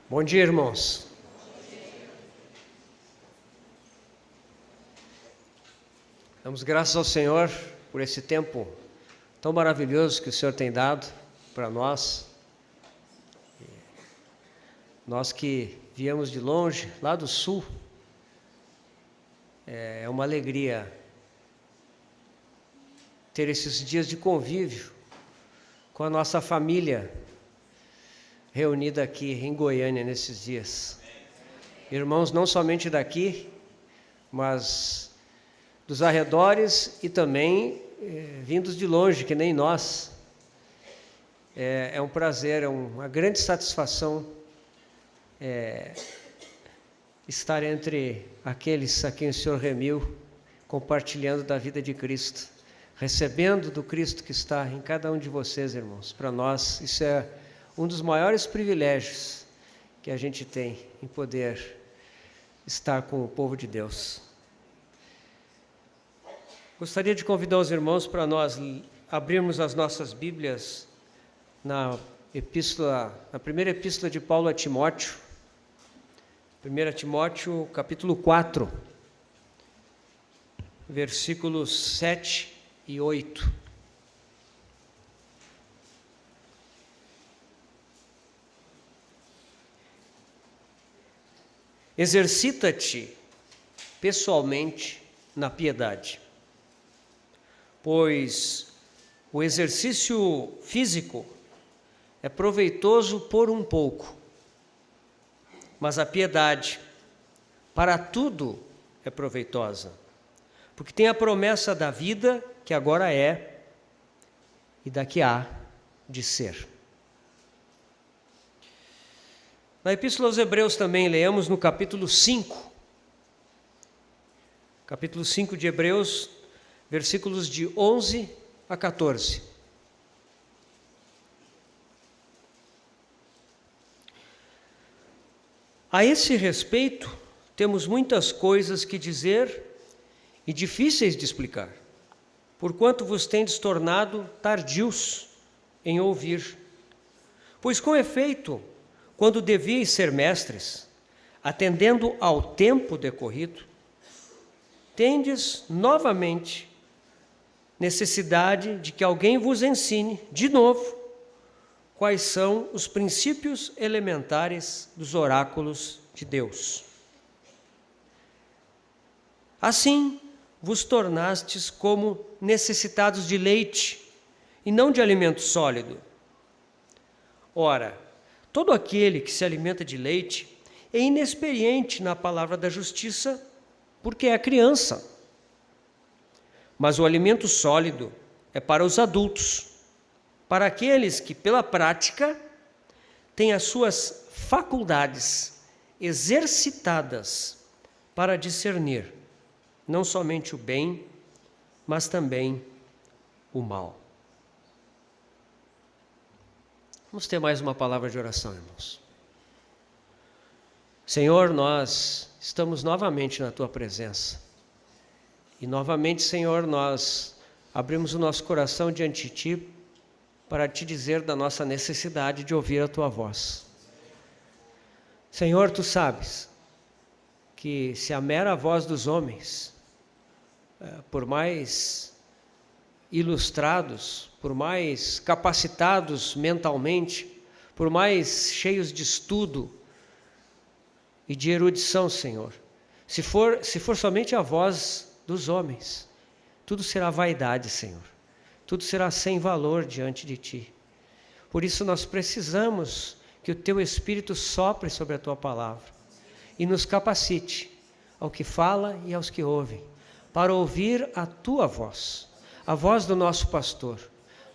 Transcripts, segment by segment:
Bom dia, irmãos. Damos graças ao Senhor por esse tempo tão maravilhoso que o Senhor tem dado para nós. Nós que viemos de longe, lá do sul, é uma alegria ter esses dias de convívio com a nossa família reunida aqui em Goiânia nesses dias. Irmãos não somente daqui, mas dos arredores e também vindos de longe, que nem nós. É um prazer, é uma grande satisfação estar entre aqueles a quem o Senhor remiu, compartilhando da vida de Cristo, recebendo do Cristo que está em cada um de vocês, irmãos. Para nós, isso é um dos maiores privilégios que a gente tem em poder estar com o povo de Deus. Gostaria de convidar os irmãos para nós abrirmos as nossas Bíblias na primeira epístola de Paulo a Timóteo, 1 Timóteo capítulo 4, versículos 7 e 8. Exercita-te pessoalmente na piedade, pois o exercício físico é proveitoso por um pouco, mas a piedade para tudo é proveitosa, porque tem a promessa da vida que agora é e da que há de ser. Na Epístola aos Hebreus também leamos no capítulo 5. Capítulo 5 de Hebreus, versículos de 11 a 14. A esse respeito, temos muitas coisas que dizer e difíceis de explicar, porquanto vos tendes tornado tardios em ouvir. Pois com efeito, quando devíeis ser mestres, atendendo ao tempo decorrido, tendes novamente necessidade de que alguém vos ensine de novo quais são os princípios elementares dos oráculos de Deus. Assim, vos tornastes como necessitados de leite e não de alimento sólido. Ora, todo aquele que se alimenta de leite é inexperiente na palavra da justiça, porque é criança. Mas o alimento sólido é para os adultos, para aqueles que, pela prática, têm as suas faculdades exercitadas para discernir não somente o bem, mas também o mal. Vamos ter mais uma palavra de oração, irmãos. Senhor, nós estamos novamente na Tua presença. E novamente, Senhor, nós abrimos o nosso coração diante de Ti para Te dizer da nossa necessidade de ouvir a Tua voz. Senhor, Tu sabes que se a mera voz dos homens, por mais ilustrados, por mais capacitados mentalmente, por mais cheios de estudo e de erudição, Senhor, se for somente a voz dos homens, tudo será vaidade, Senhor. Tudo será sem valor diante de Ti. Por isso nós precisamos que o Teu Espírito sopre sobre a Tua palavra e nos capacite ao que fala e aos que ouvem, para ouvir a Tua voz, a voz do nosso pastor.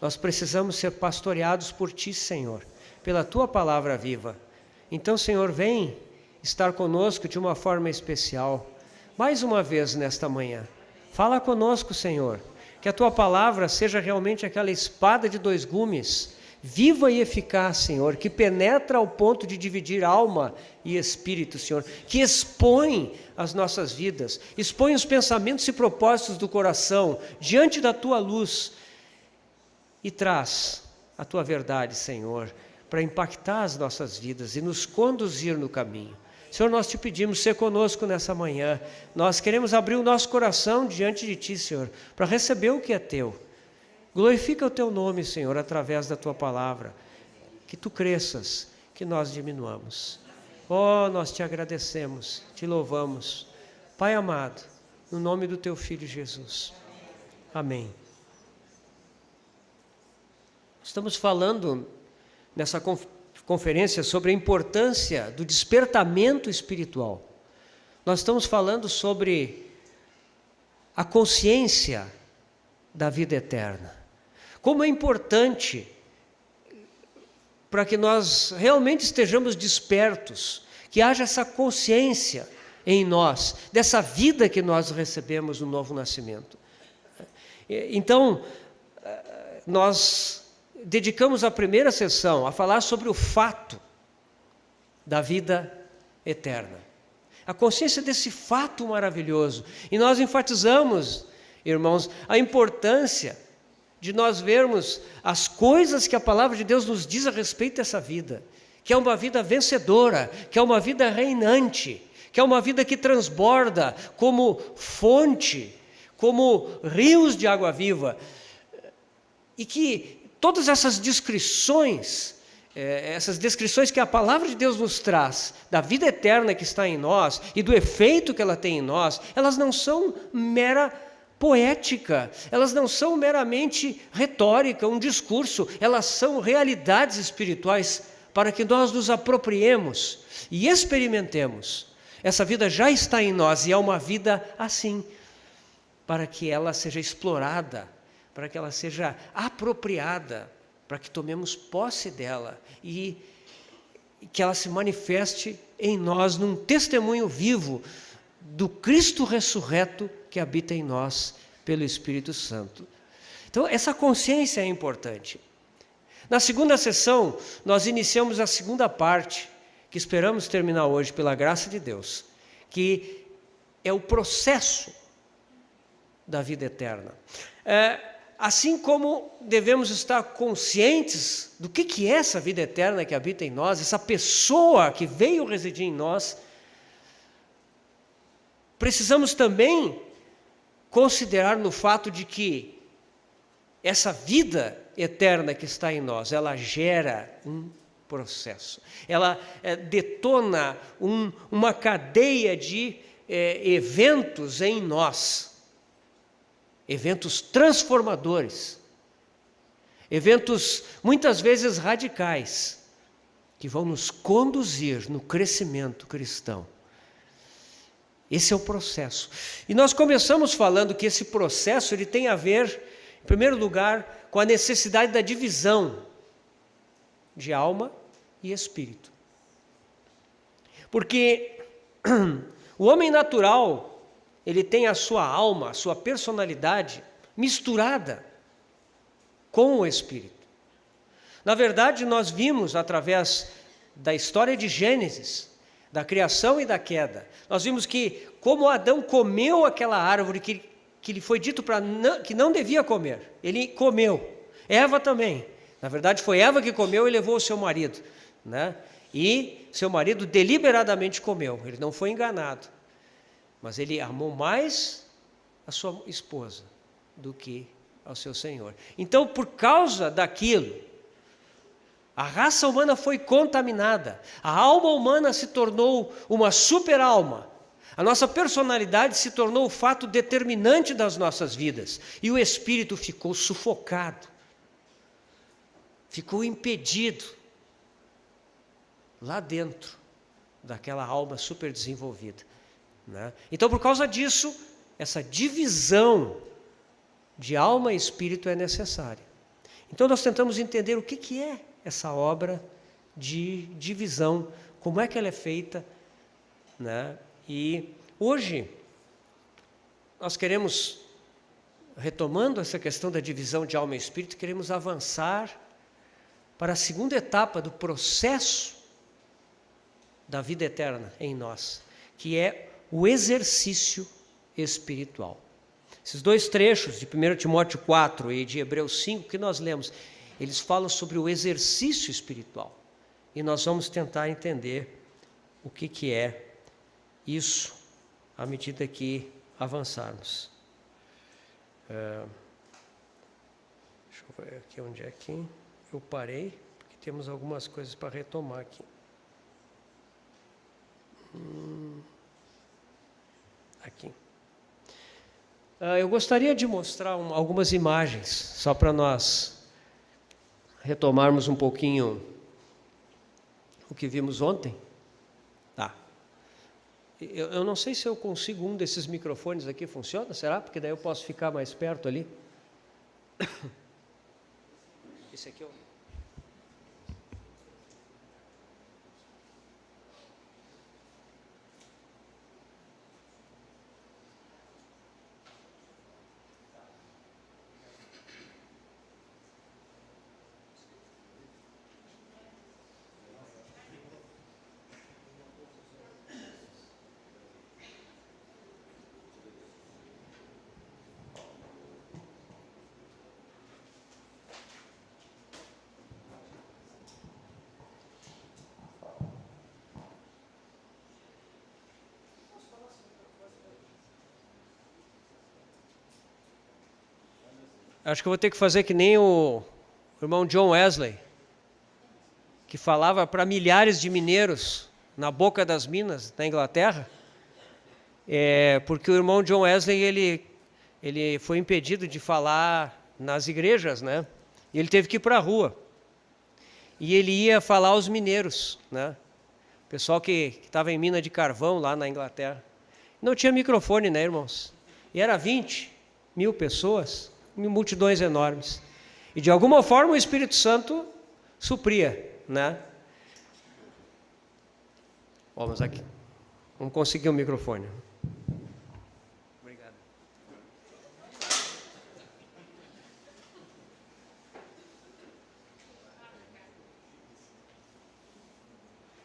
Nós precisamos ser pastoreados por Ti, Senhor, pela Tua palavra viva. Então, Senhor, vem estar conosco de uma forma especial, mais uma vez nesta manhã. Fala conosco, Senhor, que a Tua palavra seja realmente aquela espada de dois gumes, viva e eficaz, Senhor, que penetra ao ponto de dividir alma e espírito, Senhor, que expõe as nossas vidas, expõe os pensamentos e propósitos do coração diante da Tua luz e traz a Tua verdade, Senhor, para impactar as nossas vidas e nos conduzir no caminho. Senhor, nós te pedimos, ser conosco nessa manhã. Nós queremos abrir o nosso coração diante de ti, Senhor, para receber o que é teu. Glorifica o teu nome, Senhor, através da tua palavra. Que tu cresças, que nós diminuamos. Oh, nós te agradecemos, te louvamos. Pai amado, no nome do teu Filho Jesus. Amém. Estamos falando nessa conferência sobre a importância do despertamento espiritual. Nós estamos falando sobre a consciência da vida eterna. Como é importante para que nós realmente estejamos despertos, que haja essa consciência em nós, dessa vida que nós recebemos no novo nascimento. Então, nós dedicamos a primeira sessão a falar sobre o fato da vida eterna. A consciência desse fato maravilhoso. E nós enfatizamos, irmãos, a importância de nós vermos as coisas que a palavra de Deus nos diz a respeito dessa vida, que é uma vida vencedora, que é uma vida reinante, que é uma vida que transborda como fonte, como rios de água viva, e que todas essas descrições que a palavra de Deus nos traz, da vida eterna que está em nós e do efeito que ela tem em nós, elas não são mera poética, elas não são meramente retórica, um discurso, elas são realidades espirituais para que nós nos apropriemos e experimentemos. Essa vida já está em nós e é uma vida assim, para que ela seja explorada, para que ela seja apropriada, para que tomemos posse dela e que ela se manifeste em nós num testemunho vivo do Cristo ressurreto que habita em nós pelo Espírito Santo. Então, essa consciência é importante. Na segunda sessão, nós iniciamos a segunda parte, que esperamos terminar hoje pela graça de Deus, que é o processo da vida eterna. Assim como devemos estar conscientes do que é essa vida eterna que habita em nós, essa pessoa que veio residir em nós, precisamos também considerar no fato de que essa vida eterna que está em nós, ela gera um processo, ela detona uma cadeia de eventos em nós, eventos transformadores, eventos muitas vezes radicais, que vão nos conduzir no crescimento cristão. Esse é o processo. E nós começamos falando que esse processo ele tem a ver, em primeiro lugar, com a necessidade da divisão de alma e espírito. Porque o homem natural, ele tem a sua alma, a sua personalidade misturada com o espírito. Na verdade, nós vimos através da história de Gênesis, da criação e da queda, nós vimos que como Adão comeu aquela árvore que lhe foi dito que não devia comer, ele comeu. Eva também. Na verdade, foi Eva que comeu e levou o seu marido, né? E seu marido deliberadamente comeu, ele não foi enganado, mas ele amou mais a sua esposa do que ao seu Senhor. Então, por causa daquilo, a raça humana foi contaminada, a alma humana se tornou uma super-alma, a nossa personalidade se tornou o fato determinante das nossas vidas, e o espírito ficou sufocado, ficou impedido lá dentro daquela alma super desenvolvida, né? Então, por causa disso, essa divisão de alma e espírito é necessária. Então, nós tentamos entender o que é essa obra de divisão, como é que ela é feita, né? E hoje nós queremos, retomando essa questão da divisão de alma e espírito, queremos avançar para a segunda etapa do processo da vida eterna em nós, que é o exercício espiritual. Esses dois trechos de 1 Timóteo 4 e de Hebreus 5 que nós lemos, eles falam sobre o exercício espiritual. e nós vamos tentar entender o que é isso à medida que avançarmos. Deixa eu ver aqui onde é que eu parei, porque temos algumas coisas para retomar aqui. Aqui. Eu gostaria de mostrar algumas imagens, só para nós retomarmos um pouquinho o que vimos ontem. Tá. Eu não sei se eu consigo um desses microfones aqui, funciona? Será? Porque daí eu posso ficar mais perto ali. Esse aqui eu... Acho que eu vou ter que fazer que nem o irmão John Wesley, que falava para milhares de mineiros na boca das minas da Inglaterra, porque o irmão John Wesley ele foi impedido de falar nas igrejas, né? E ele teve que ir para a rua. E ele ia falar aos mineiros, né? Pessoal que estava em mina de carvão lá na Inglaterra. Não tinha microfone, né, irmãos? E era 20.000 pessoas, multidões enormes. E de alguma forma o Espírito Santo supria, né? Vamos aqui. Vamos conseguir um microfone. Obrigado.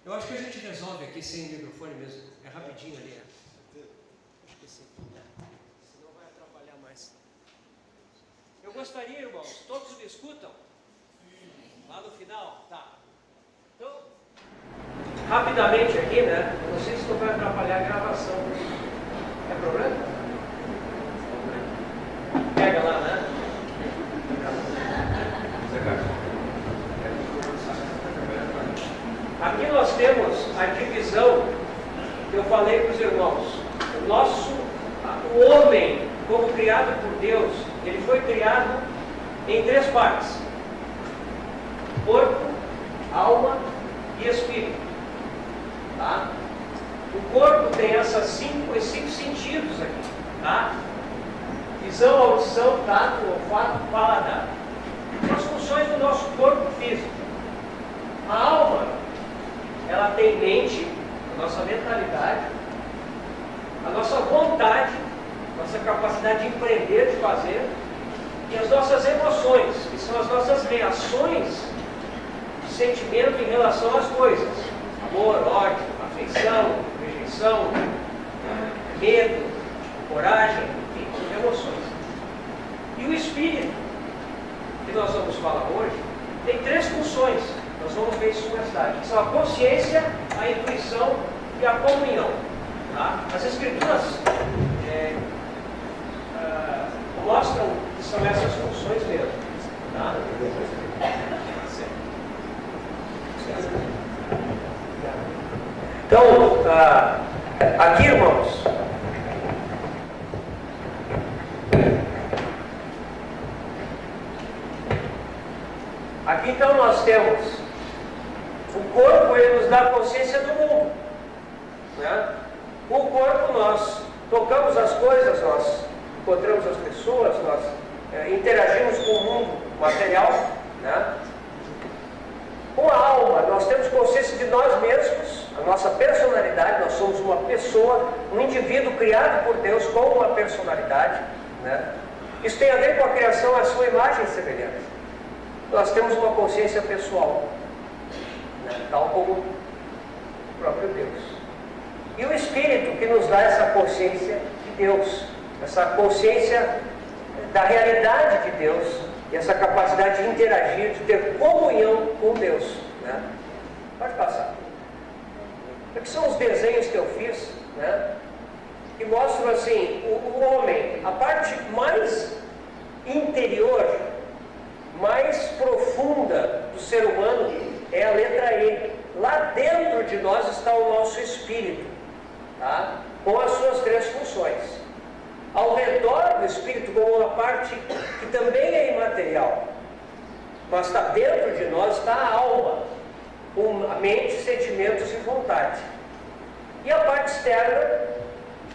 Eu acho que a gente resolve aqui sem microfone mesmo. É rapidinho ali. Acho que sim. Senão vai atrapalhar mais. Eu gostaria, irmãos, todos me escutam? Lá no final? Tá. Então, rapidamente aqui, né? Eu não sei se não vai atrapalhar a gravação. É problema? Pega lá, né? Aqui nós temos a divisão que eu falei para os irmãos. O homem, como criado por Deus, ele foi criado em 3 partes: corpo, alma e espírito. Tá? O corpo tem esses 5 sentidos aqui, tá? Visão, audição, tato, olfato, paladar. São as funções do nosso corpo físico. A alma, ela tem mente, a nossa mentalidade, a nossa vontade, nossa capacidade de empreender, de fazer, e as nossas emoções, que são as nossas reações de sentimento em relação às coisas: amor, ódio, afeição, rejeição, medo, coragem, enfim, emoções. E o espírito, que nós vamos falar hoje, tem 3 funções. Nós vamos ver isso mais tarde, que são a consciência, a intuição e a comunhão. Tá? As escrituras mostram que são essas funções mesmo. Tá? Então, aqui, irmãos, aqui então nós temos o corpo, ele nos dá a consciência do mundo, né? O corpo, nós tocamos as coisas, nós encontramos as pessoas, nós interagimos com o mundo material, né? Com a alma, nós temos consciência de nós mesmos, a nossa personalidade. Nós somos uma pessoa, um indivíduo criado por Deus com uma personalidade, né? Isso tem a ver com a criação à sua imagem e semelhança. Nós temos uma consciência pessoal, né? Tal como o próprio Deus. E o Espírito, que nos dá essa consciência de Deus, essa consciência da realidade de Deus, e essa capacidade de interagir, de ter comunhão com Deus, né? Pode passar. Aqui são os desenhos que eu fiz, né? Que mostram assim, o homem, a parte mais interior, mais profunda do ser humano é a letra E. Lá dentro de nós está o nosso espírito, tá? Com as suas 3 funções. Ao redor do espírito, como uma parte que também é imaterial, mas está dentro de nós, está a alma, com a mente, sentimentos e vontade. E a parte externa,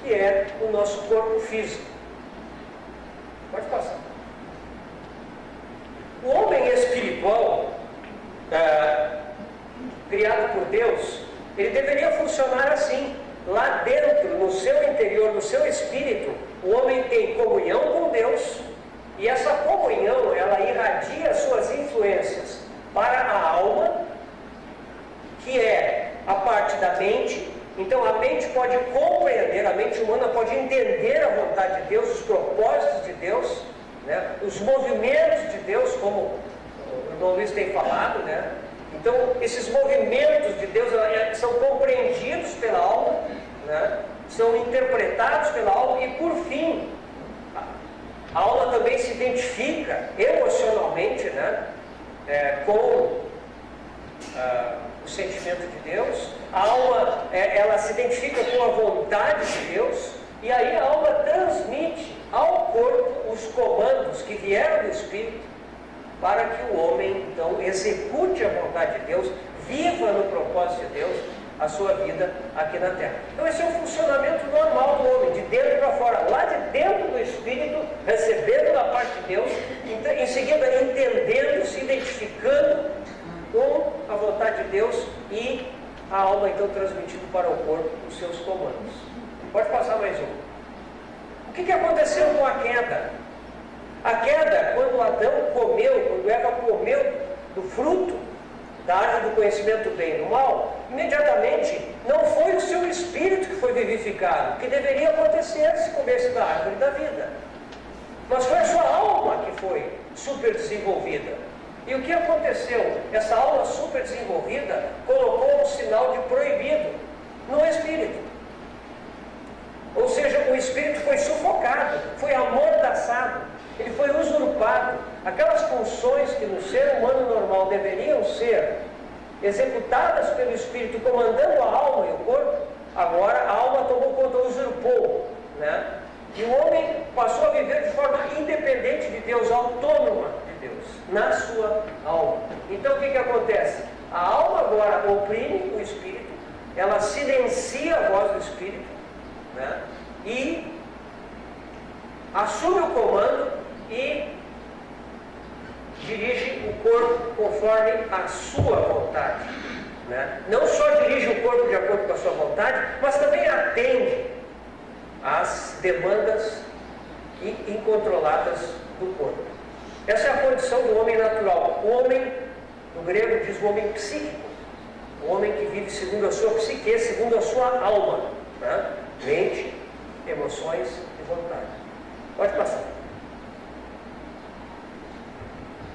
que é o nosso corpo físico. Pode passar. O homem espiritual, criado por Deus, ele deveria funcionar assim. Lá dentro, no seu interior, no seu espírito, o homem tem comunhão com Deus, e essa comunhão, ela irradia as suas influências para a alma, que é a parte da mente. Então a mente pode compreender, a mente humana pode entender a vontade de Deus, os propósitos de Deus, né? Os movimentos de Deus, como o irmão Luiz tem falado, né? Então esses movimentos de Deus são compreendidos pela alma, né? São interpretados pela alma, e por fim a alma também se identifica emocionalmente, né? Com o sentimento de Deus. A alma, ela se identifica com a vontade de Deus, e aí a alma transmite ao corpo os comandos que vieram do Espírito, para que o homem, então, execute a vontade de Deus, viva no propósito de Deus a sua vida aqui na Terra. Então esse é o funcionamento normal do homem, de dentro para fora, lá de dentro do Espírito, recebendo da parte de Deus, em seguida entendendo, se identificando com a vontade de Deus, e a alma então transmitindo para o corpo os seus comandos. Pode passar mais um. O que aconteceu com a queda? A queda, quando Adão comeu, quando Eva comeu do fruto da árvore do conhecimento do bem e do mal, imediatamente não foi o seu espírito que foi vivificado, que deveria acontecer se comesse da árvore da vida, mas foi a sua alma que foi super desenvolvida. E o que aconteceu? Essa alma super desenvolvida colocou um sinal de proibido no espírito. Ou seja, o espírito foi sufocado, foi amordaçado, ele foi usurpado. Aquelas funções que no ser humano normal deveriam ser executadas pelo espírito, comandando a alma e o corpo, agora a alma tomou conta, usurpou, né? E o homem passou a viver de forma independente de Deus, autônoma de Deus, na sua alma. Então o que acontece? A alma agora oprime o espírito, ela silencia a voz do espírito, né? E assume o comando e dirige o corpo conforme a sua vontade, né? Não só dirige o corpo de acordo com a sua vontade, mas também atende às demandas incontroladas do corpo. Essa é a condição do homem natural. O homem, no grego diz o homem psíquico, o homem que vive segundo a sua psique, segundo a sua alma, né? Mente, emoções e vontade. Pode passar.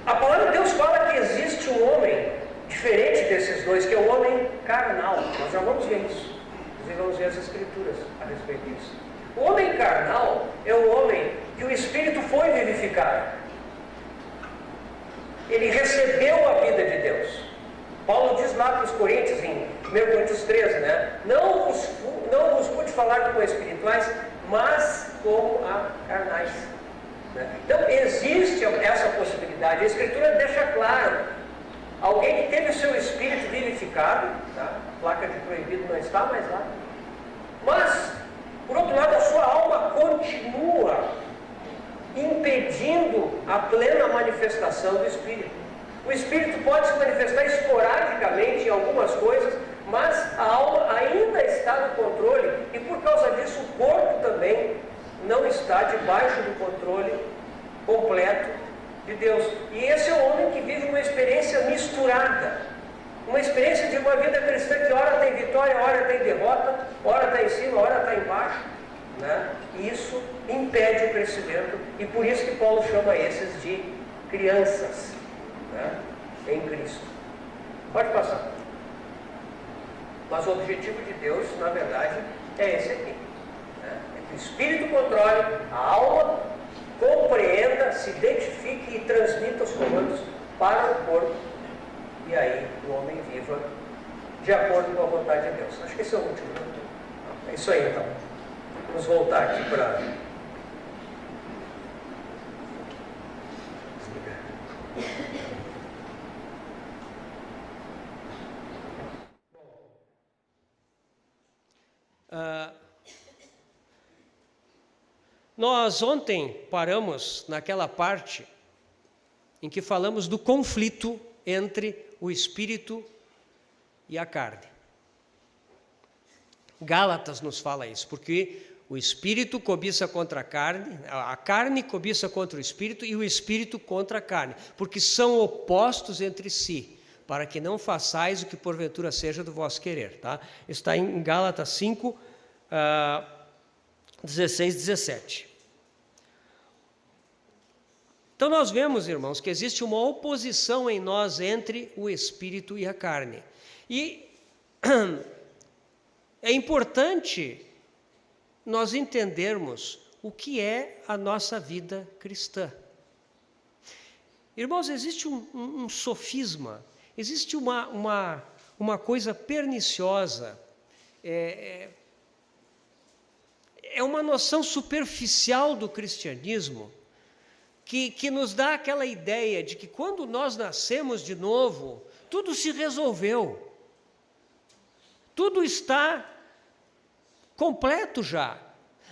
A palavra de Deus fala que existe um homem diferente desses dois, que é o homem carnal. Nós já vamos ver isso. Nós vamos ver as escrituras a respeito disso. O homem carnal é o homem que o Espírito foi vivificado. Ele recebeu a vida de Deus. Paulo diz lá para os Coríntios, em 1 Coríntios 13, né? Não vos pude falar como espirituais, mas como a carnais. Né? Então existe essa possibilidade. A Escritura deixa claro. Alguém que teve o seu espírito vivificado, tá? A placa de proibido não está mais lá. Mas, por outro lado, a sua alma continua impedindo a plena manifestação do Espírito. O Espírito pode se manifestar esporadicamente em algumas coisas, mas a alma ainda está no controle, e por causa disso o corpo também não está debaixo do controle completo de Deus. E esse é o homem que vive uma experiência misturada, uma experiência de uma vida cristã que ora tem vitória, ora tem derrota, ora está em cima, ora está embaixo, né? E isso impede o crescimento, e por isso que Paulo chama esses de crianças, né? Em Cristo. Pode passar. Mas o objetivo de Deus, na verdade, é esse aqui. Né? É que o Espírito controle a alma, compreenda, se identifique e transmita os comandos para o corpo. E aí o homem viva de acordo com a vontade de Deus. Acho que esse é o último. Né? É isso aí, então. Vamos voltar aqui para... Nós ontem paramos naquela parte em que falamos do conflito entre o espírito e a carne. Gálatas nos fala isso, porque o espírito cobiça contra a carne cobiça contra o espírito e o espírito contra a carne, porque são opostos entre si, para que não façais o que porventura seja do vosso querer. Tá? Está em Gálatas 5, 16, 17. Então nós vemos, irmãos, que existe uma oposição em nós entre o espírito e a carne. E é importante nós entendermos o que é a nossa vida cristã. Irmãos, existe um sofisma, existe uma coisa perniciosa, é uma noção superficial do cristianismo que nos dá aquela ideia de que quando nós nascemos de novo, tudo se resolveu. Tudo está completo já.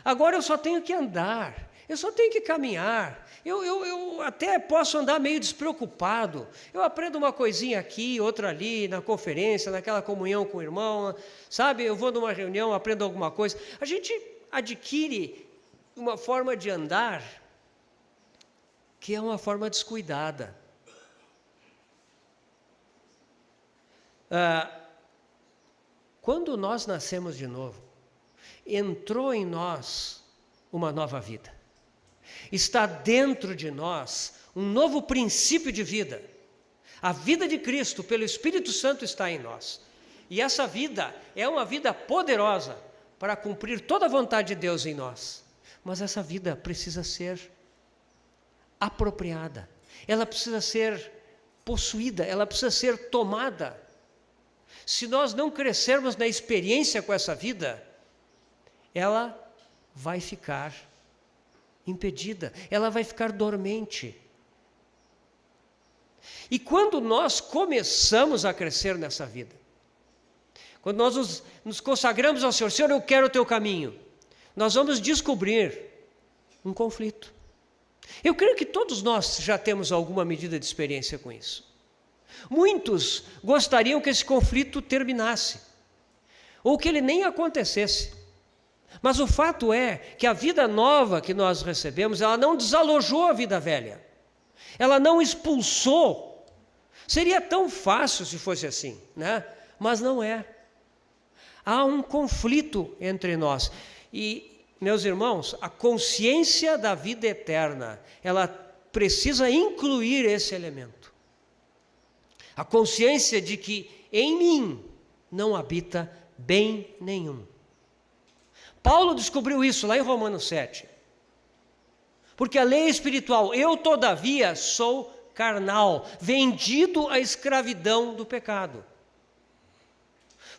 Agora eu só tenho que andar, eu só tenho que caminhar. Eu até posso andar meio despreocupado. Eu aprendo uma coisinha aqui, outra ali, na conferência, naquela comunhão com o irmão, sabe? Eu vou numa reunião, aprendo alguma coisa. A gente adquire uma forma de andar que é uma forma descuidada. Quando nós nascemos de novo, entrou em nós uma nova vida. Está dentro de nós um novo princípio de vida. A vida de Cristo, pelo Espírito Santo, está em nós. E essa vida é uma vida poderosa para cumprir toda a vontade de Deus em nós. Mas essa vida precisa ser apropriada. Ela precisa ser possuída, ela precisa ser tomada. Se nós não crescermos na experiência com essa vida, ela vai ficar impedida, ela vai ficar dormente. E quando nós começamos a crescer nessa vida, quando nós nos consagramos ao Senhor, Senhor, eu quero o teu caminho, nós vamos descobrir um conflito. Eu creio que todos nós já temos alguma medida de experiência com isso. Muitos gostariam que esse conflito terminasse, ou que ele nem acontecesse. Mas o fato é que a vida nova que nós recebemos, ela não desalojou a vida velha. Ela não expulsou. Seria tão fácil se fosse assim, né? Mas não é. Há um conflito entre nós. E, meus irmãos, a consciência da vida eterna, ela precisa incluir esse elemento. A consciência de que em mim não habita bem nenhum. Paulo descobriu isso lá em Romanos 7. Porque a lei é espiritual, eu todavia sou carnal, vendido à escravidão do pecado.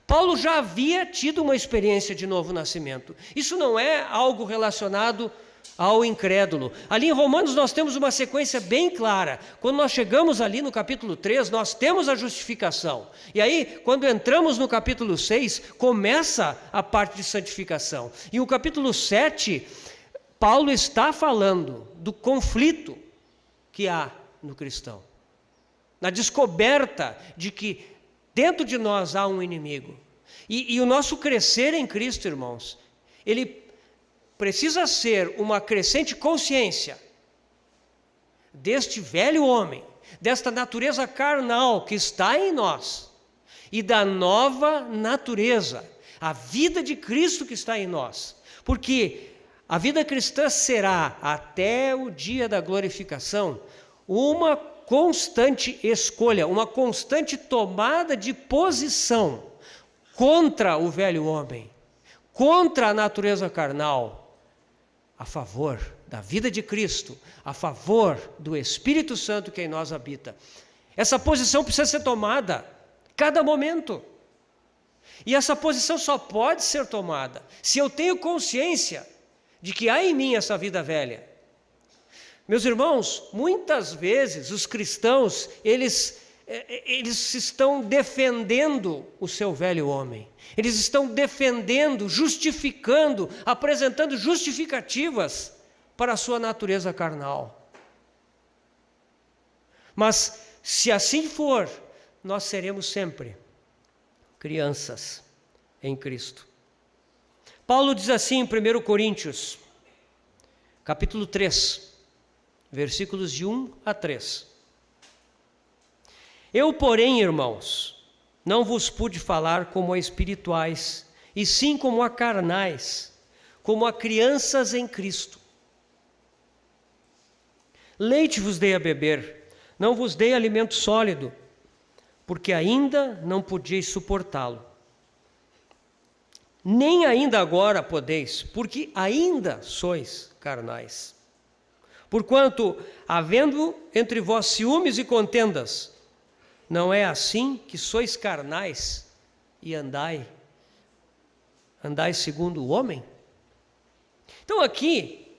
Paulo já havia tido uma experiência de novo nascimento. Isso não é algo relacionado ao incrédulo. Ali em Romanos nós temos uma sequência bem clara. Quando nós chegamos ali no capítulo 3, nós temos a justificação. E aí, quando entramos no capítulo 6, começa a parte de santificação. E o capítulo 7, Paulo está falando do conflito que há no cristão. Na descoberta de que dentro de nós há um inimigo. E o nosso crescer em Cristo, irmãos, ele precisa ser uma crescente consciência deste velho homem, desta natureza carnal que está em nós, e da nova natureza, a vida de Cristo que está em nós. Porque a vida cristã será, até o dia da glorificação, uma constante escolha, uma constante tomada de posição. contra o velho homem, contra a natureza carnal, a favor da vida de Cristo, a favor do Espírito Santo que em nós habita. Essa posição precisa ser tomada cada momento. E essa posição só pode ser tomada se eu tenho consciência de que há em mim essa vida velha. Meus irmãos, muitas vezes os cristãos, eles estão defendendo o seu velho homem. Eles estão defendendo, justificando, apresentando justificativas para a sua natureza carnal. Mas, se assim for, nós seremos sempre crianças em Cristo. Paulo diz assim em 1 Coríntios, capítulo 3, versículos de 1 a 3. Eu, porém, irmãos, não vos pude falar como a espirituais, e sim como a carnais, como a crianças em Cristo. Leite vos dei a beber, não vos dei alimento sólido, porque ainda não podieis suportá-lo. Nem ainda agora podeis, porque ainda sois carnais. Porquanto, havendo entre vós ciúmes e contendas, não é assim que sois carnais e andai segundo o homem? Então aqui,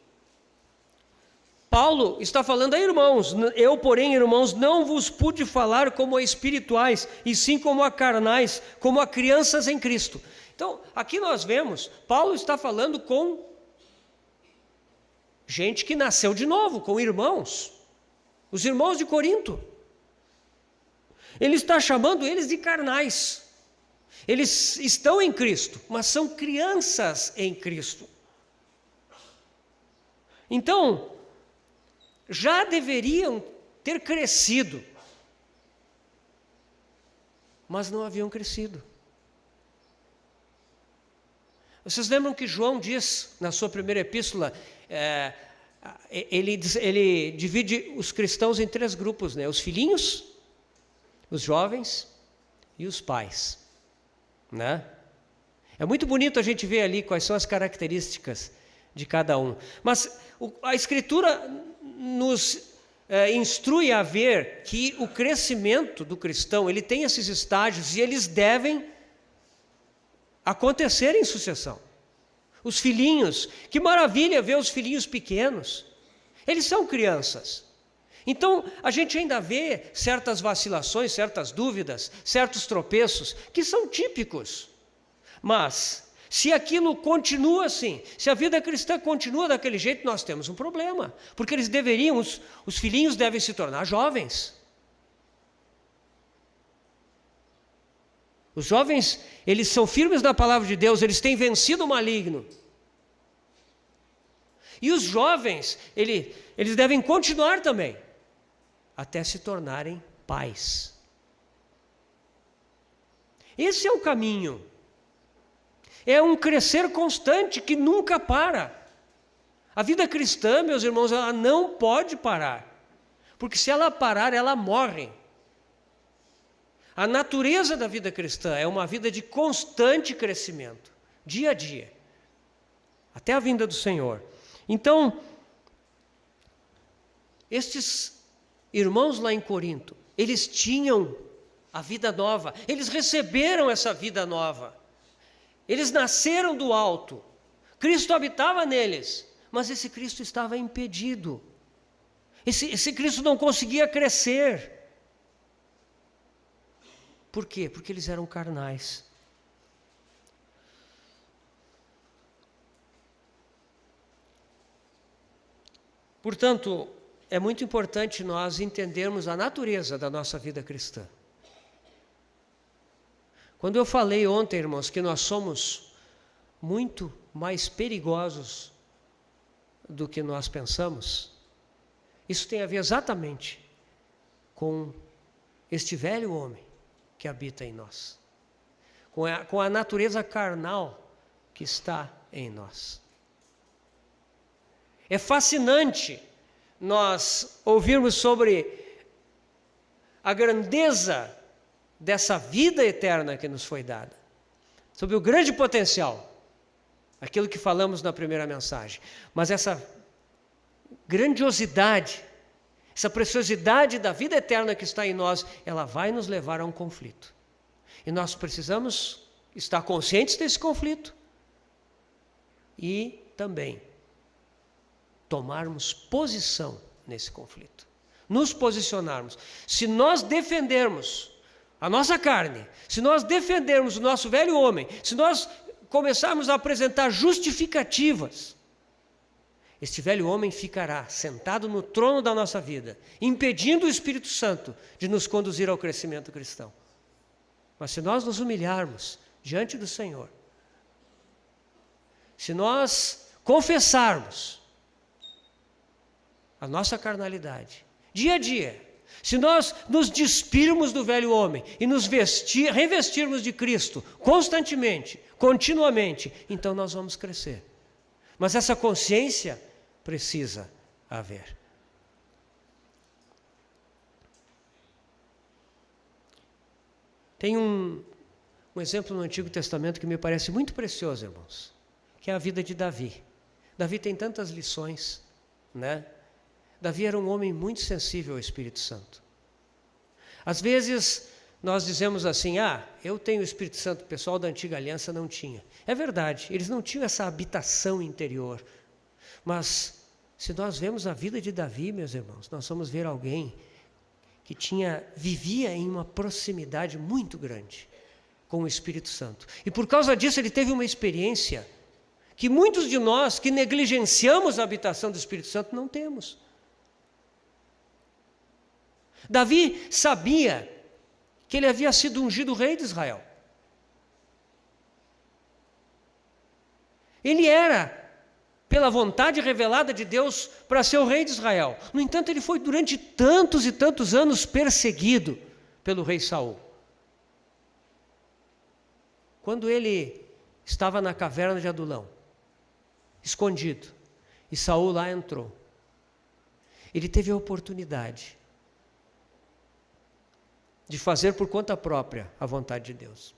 Paulo está falando a irmãos, eu, porém, irmãos, não vos pude falar como a espirituais, e sim como a carnais, como a crianças em Cristo. Então, aqui nós vemos, Paulo está falando com gente que nasceu de novo, com irmãos, os irmãos de Corinto. Ele está chamando eles de carnais. Eles estão em Cristo, mas são crianças em Cristo. Então, já deveriam ter crescido, mas não haviam crescido. Vocês lembram que João diz, na sua primeira epístola, ele divide os cristãos em 3 grupos, né? Os filhinhos, os jovens e os pais, né? É muito bonito a gente ver ali quais são as características de cada um. Mas a Escritura nos instrui a ver que o crescimento do cristão, ele tem esses estágios e eles devem acontecer em sucessão. Os filhinhos, que maravilha ver os filhinhos pequenos, eles são crianças. Então, a gente ainda vê certas vacilações, certas dúvidas, certos tropeços, que são típicos. Mas, se aquilo continua assim, se a vida cristã continua daquele jeito, nós temos um problema. Porque eles deveriam, os filhinhos devem se tornar jovens. Os jovens, eles são firmes na palavra de Deus, eles têm vencido o maligno. E os jovens, eles devem continuar também, até se tornarem pais. Esse é o caminho. É um crescer constante que nunca para. A vida cristã, meus irmãos, ela não pode parar. Porque se ela parar, ela morre. A natureza da vida cristã é uma vida de constante crescimento, dia a dia, até a vinda do Senhor. Então, estes irmãos lá em Corinto, eles tinham a vida nova, eles receberam essa vida nova, eles nasceram do alto, Cristo habitava neles, mas esse Cristo estava impedido, esse Cristo não conseguia crescer. Por quê? Porque eles eram carnais. Portanto, é muito importante nós entendermos a natureza da nossa vida cristã. Quando eu falei ontem, irmãos, que nós somos muito mais perigosos do que nós pensamos, isso tem a ver exatamente com este velho homem que habita em nós, com a natureza carnal que está em nós. É fascinante nós ouvirmos sobre a grandeza dessa vida eterna que nos foi dada. sobre o grande potencial, aquilo que falamos na primeira mensagem. Mas essa grandiosidade, essa preciosidade da vida eterna que está em nós, ela vai nos levar a um conflito. E nós precisamos estar conscientes desse conflito e também tomarmos posição nesse conflito. Nos posicionarmos. Se nós defendermos a nossa carne, se nós defendermos o nosso velho homem, se nós começarmos a apresentar justificativas, este velho homem ficará sentado no trono da nossa vida, impedindo o Espírito Santo de nos conduzir ao crescimento cristão. Mas se nós nos humilharmos diante do Senhor, se nós confessarmos a nossa carnalidade, dia a dia, se nós nos despirmos do velho homem e nos revestirmos de Cristo constantemente, continuamente, então nós vamos crescer. Mas essa consciência precisa haver. Tem um exemplo no Antigo Testamento que me parece muito precioso, irmãos, que é a vida de Davi. Davi tem tantas lições, né? Davi era um homem muito sensível ao Espírito Santo. Às vezes nós dizemos assim, eu tenho o Espírito Santo, o pessoal da antiga aliança não tinha. É verdade, eles não tinham essa habitação interior. Mas se nós vemos a vida de Davi, meus irmãos, nós vamos ver alguém que vivia em uma proximidade muito grande com o Espírito Santo. E por causa disso ele teve uma experiência que muitos de nós que negligenciamos a habitação do Espírito Santo não temos. Davi sabia que ele havia sido ungido rei de Israel. Ele era, pela vontade revelada de Deus, para ser o rei de Israel. No entanto, ele foi durante tantos e tantos anos perseguido pelo rei Saul. Quando ele estava na caverna de Adulão, escondido, e Saul lá entrou, ele teve a oportunidade de fazer por conta própria a vontade de Deus.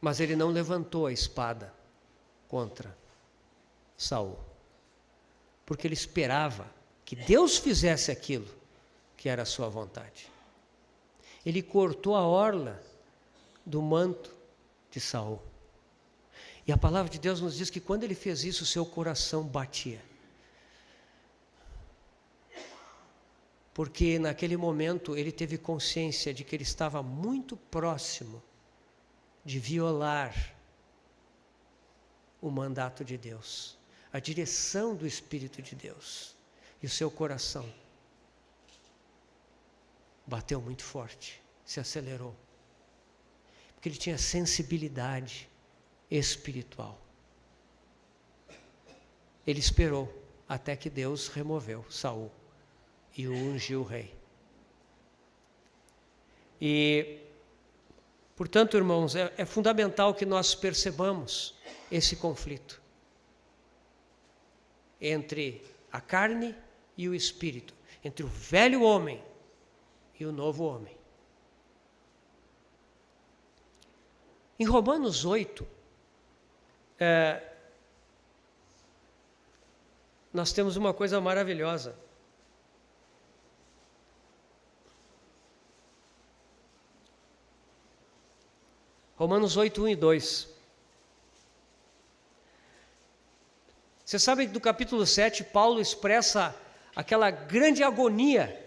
Mas ele não levantou a espada contra Saul, porque ele esperava que Deus fizesse aquilo que era a sua vontade. Ele cortou a orla do manto de Saul. E a palavra de Deus nos diz que quando ele fez isso, seu coração batia. Porque naquele momento ele teve consciência de que ele estava muito próximo de violar o mandato de Deus, a direção do Espírito de Deus. E o seu coração bateu muito forte, se acelerou. Porque ele tinha sensibilidade espiritual. Ele esperou até que Deus removeu Saul e o ungiu rei. E, portanto, irmãos, é fundamental que nós percebamos esse conflito entre a carne e o espírito, entre o velho homem e o novo homem. Em Romanos 8, nós temos uma coisa maravilhosa. Romanos 8, 1 e 2. Você sabe que do capítulo 7, Paulo expressa aquela grande agonia,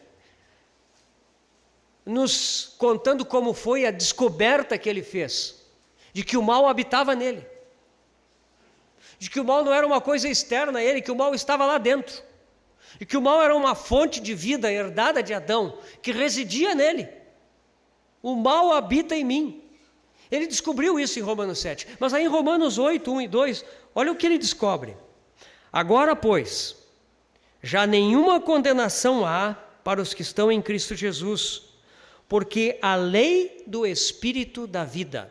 nos contando como foi a descoberta que ele fez, de que o mal habitava nele, de que o mal não era uma coisa externa a ele, que o mal estava lá dentro, e que o mal era uma fonte de vida herdada de Adão, que residia nele. O mal habita em mim. Ele descobriu isso em Romanos 7. Mas aí em Romanos 8, 1 e 2, olha o que ele descobre. Agora, pois, já nenhuma condenação há para os que estão em Cristo Jesus, porque a lei do Espírito da vida,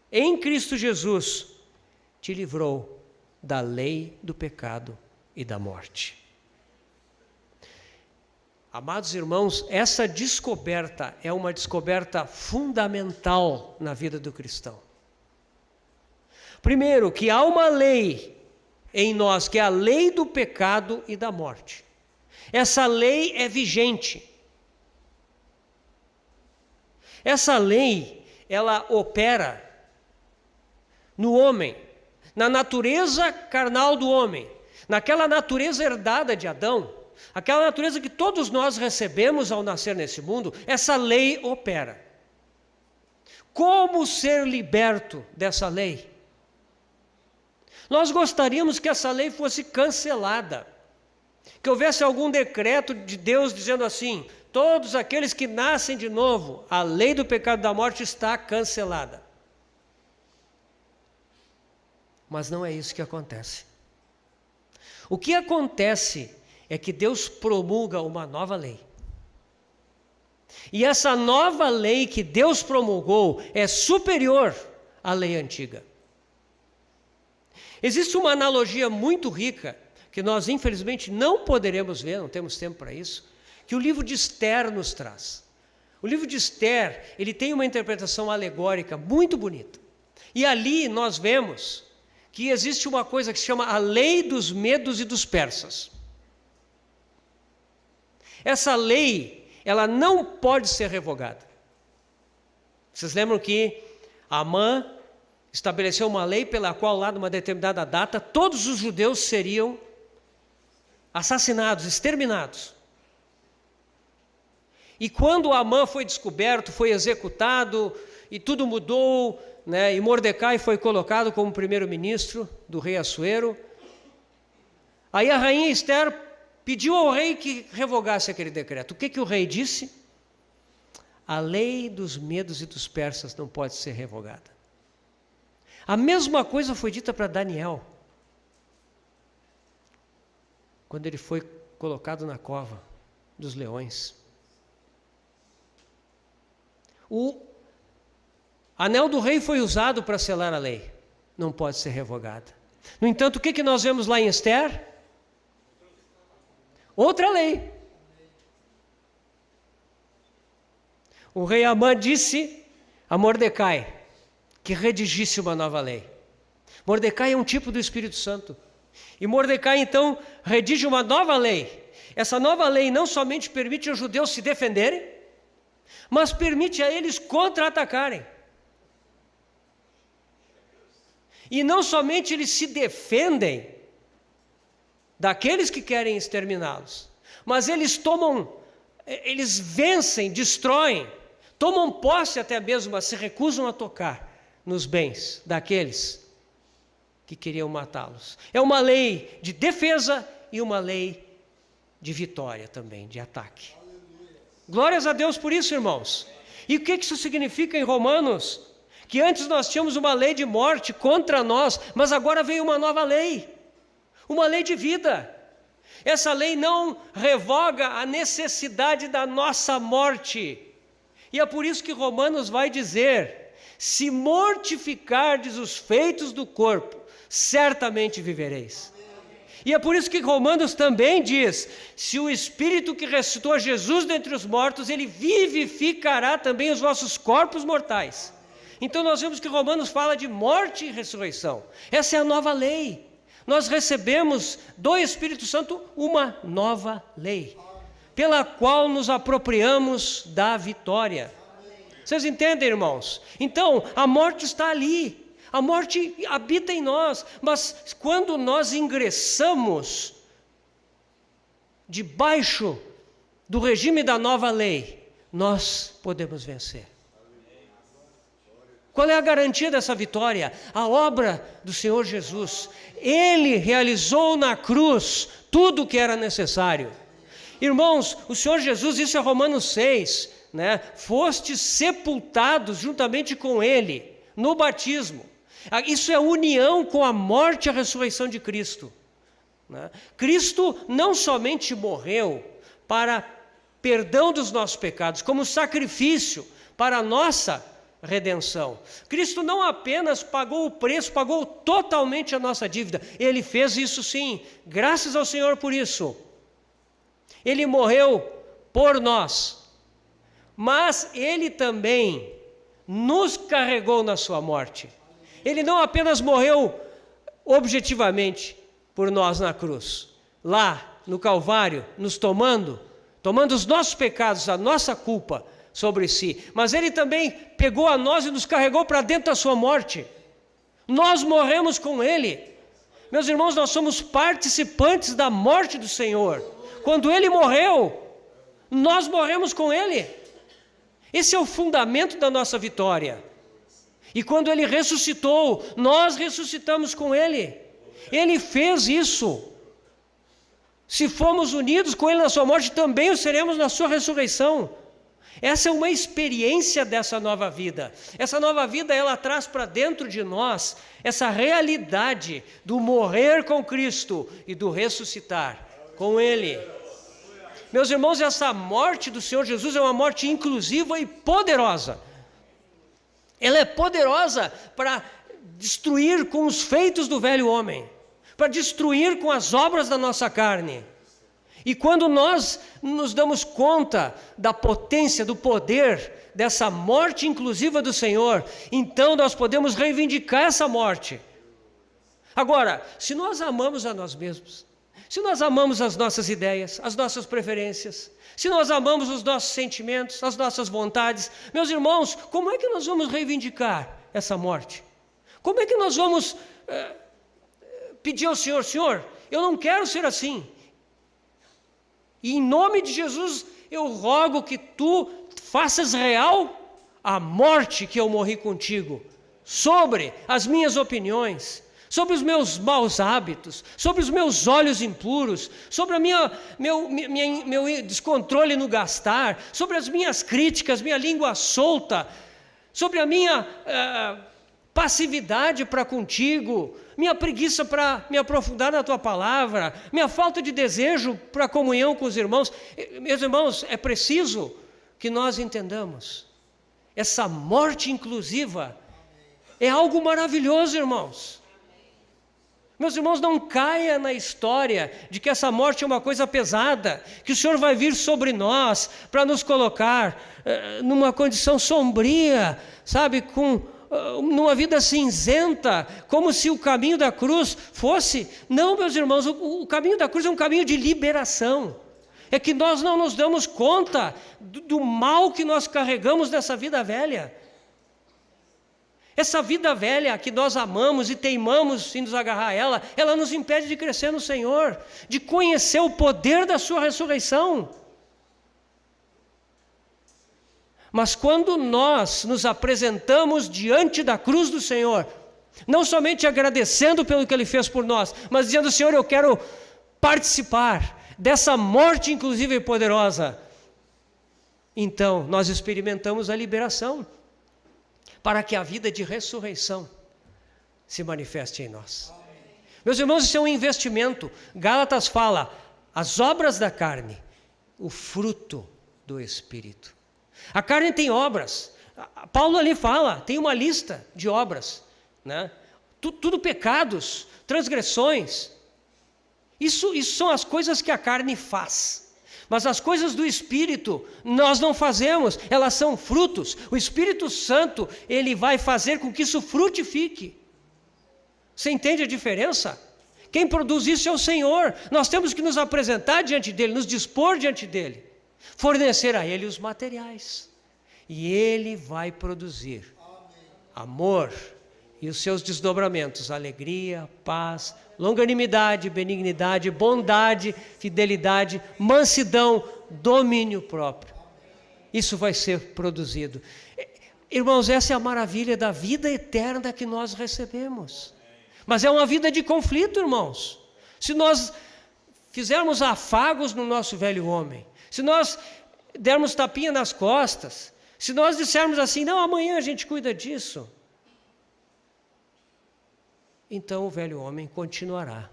em Cristo Jesus, te livrou da lei do pecado e da morte. Amados irmãos, essa descoberta é uma descoberta fundamental na vida do cristão. Primeiro, que há uma lei em nós, que é a lei do pecado e da morte. Essa lei é vigente. Essa lei, ela opera no homem, na natureza carnal do homem, naquela natureza herdada de Adão, aquela natureza que todos nós recebemos ao nascer nesse mundo. Essa lei opera. Como ser liberto dessa lei? Nós gostaríamos que essa lei fosse cancelada, que houvesse algum decreto de Deus dizendo assim: todos aqueles que nascem de novo, a lei do pecado e da morte está cancelada. Mas não é isso que acontece. O que acontece é que Deus promulga uma nova lei. E essa nova lei que Deus promulgou é superior à lei antiga. Existe uma analogia muito rica, que nós infelizmente não poderemos ver, não temos tempo para isso, que o livro de Esther nos traz. O livro de Esther, ele tem uma interpretação alegórica muito bonita. E ali nós vemos que existe uma coisa que se chama a lei dos medos e dos persas. Essa lei, ela não pode ser revogada. Vocês lembram que Amã estabeleceu uma lei pela qual, lá numa determinada data, todos os judeus seriam assassinados, exterminados. E quando Amã foi descoberto, foi executado, e tudo mudou, né? E Mordecai foi colocado como primeiro-ministro do rei Assuero. Aí a rainha Esther pediu ao rei que revogasse aquele decreto. O que o rei disse? A lei dos medos e dos persas não pode ser revogada. A mesma coisa foi dita para Daniel, quando ele foi colocado na cova dos leões. O anel do rei foi usado para selar a lei, não pode ser revogada. No entanto, o que nós vemos lá em Esther? Outra lei. O rei Amã disse a Mordecai que redigisse uma nova lei. Mordecai é um tipo do Espírito Santo. E Mordecai, então, redige uma nova lei. Essa nova lei não somente permite aos judeus se defenderem, mas permite a eles contra-atacarem. E não somente eles se defendem daqueles que querem exterminá-los, mas eles vencem, destroem, tomam posse até mesmo, mas se recusam a tocar nos bens daqueles que queriam matá-los. É uma lei de defesa e uma lei de vitória também, de ataque. Glórias a Deus por isso, irmãos. E o que isso significa em Romanos? Que antes nós tínhamos uma lei de morte contra nós, mas agora veio uma nova lei, uma lei de vida. Essa lei não revoga a necessidade da nossa morte. E é por isso que Romanos vai dizer: se mortificardes os feitos do corpo, certamente vivereis. E é por isso que Romanos também diz: se o Espírito que ressuscitou Jesus dentre os mortos, ele vivificará também os vossos corpos mortais. Então nós vemos que Romanos fala de morte e ressurreição. Essa é a nova lei. Nós recebemos do Espírito Santo uma nova lei, pela qual nos apropriamos da vitória. Vocês entendem, irmãos? Então, a morte está ali, a morte habita em nós, mas quando nós ingressamos debaixo do regime da nova lei, nós podemos vencer. Qual é a garantia dessa vitória? A obra do Senhor Jesus. Ele realizou na cruz tudo o que era necessário. Irmãos, o Senhor Jesus, isso é Romanos 6, né? Fostes sepultados juntamente com Ele no batismo. Isso é união com a morte e a ressurreição de Cristo, né? Cristo não somente morreu para perdão dos nossos pecados, como sacrifício para a nossa redenção. Cristo não apenas pagou o preço, pagou totalmente a nossa dívida. Ele fez isso sim, graças ao Senhor por isso. Ele morreu por nós, mas Ele também nos carregou na sua morte. Ele não apenas morreu objetivamente por nós na cruz, lá no Calvário, nos tomando os nossos pecados, a nossa culpa sobre si, mas Ele também pegou a nós e nos carregou para dentro da sua morte. Nós morremos com Ele. Meus irmãos, nós somos participantes da morte do Senhor. Quando Ele morreu, nós morremos com Ele. Esse é o fundamento da nossa vitória. E quando Ele ressuscitou, nós ressuscitamos com Ele. Ele fez isso. Se fomos unidos com Ele na sua morte, também o seremos na sua ressurreição. Essa é uma experiência dessa nova vida. Essa nova vida, ela traz para dentro de nós essa realidade do morrer com Cristo e do ressuscitar com Ele. Meus irmãos, essa morte do Senhor Jesus é uma morte inclusiva e poderosa. Ela é poderosa para destruir com os feitos do velho homem, para destruir com as obras da nossa carne. E quando nós nos damos conta da potência, do poder dessa morte inclusiva do Senhor, então nós podemos reivindicar essa morte. Agora, se nós amamos a nós mesmos, se nós amamos as nossas ideias, as nossas preferências, se nós amamos os nossos sentimentos, as nossas vontades, meus irmãos, como é que nós vamos reivindicar essa morte? Como é que nós vamos pedir ao Senhor, Senhor, eu não quero ser assim. E em nome de Jesus, eu rogo que Tu faças real a morte que eu morri contigo, sobre as minhas opiniões, sobre os meus maus hábitos, sobre os meus olhos impuros, sobre meu descontrole no gastar, sobre as minhas críticas, minha língua solta, sobre a minha passividade para contigo, minha preguiça para me aprofundar na Tua palavra, minha falta de desejo para a comunhão com os irmãos. Meus irmãos, é preciso que nós entendamos, essa morte inclusiva é algo maravilhoso, irmãos. Meus irmãos, não caia na história de que essa morte é uma coisa pesada, que o Senhor vai vir sobre nós para nos colocar numa condição sombria, sabe, numa vida cinzenta, como se o caminho da cruz fosse... Não, meus irmãos, o caminho da cruz é um caminho de liberação. É que nós não nos damos conta do mal que nós carregamos nessa vida velha. Essa vida velha que nós amamos e teimamos em nos agarrar a ela, ela nos impede de crescer no Senhor, de conhecer o poder da sua ressurreição. Mas quando nós nos apresentamos diante da cruz do Senhor, não somente agradecendo pelo que Ele fez por nós, mas dizendo, Senhor, eu quero participar dessa morte inclusiva e poderosa, então nós experimentamos a liberação, para que a vida de ressurreição se manifeste em nós. Meus irmãos, isso é um investimento. Gálatas fala, as obras da carne, o fruto do Espírito. A carne tem obras. Paulo ali fala, tem uma lista de obras, né? Tudo pecados, transgressões. Isso são as coisas que a carne faz. Mas as coisas do Espírito nós não fazemos, elas são frutos. O Espírito Santo, Ele vai fazer com que isso frutifique. Você entende a diferença? Quem produz isso é o Senhor. Nós temos que nos apresentar diante dEle, nos dispor diante dEle, fornecer a Ele os materiais. E Ele vai produzir amor e os seus desdobramentos, alegria, paz, longanimidade, benignidade, bondade, fidelidade, mansidão, domínio próprio. Isso vai ser produzido. Irmãos, essa é a maravilha da vida eterna que nós recebemos. Mas é uma vida de conflito, irmãos. Se nós fizermos afagos no nosso velho homem, se nós dermos tapinha nas costas, se nós dissermos assim, não, amanhã a gente cuida disso, então o velho homem continuará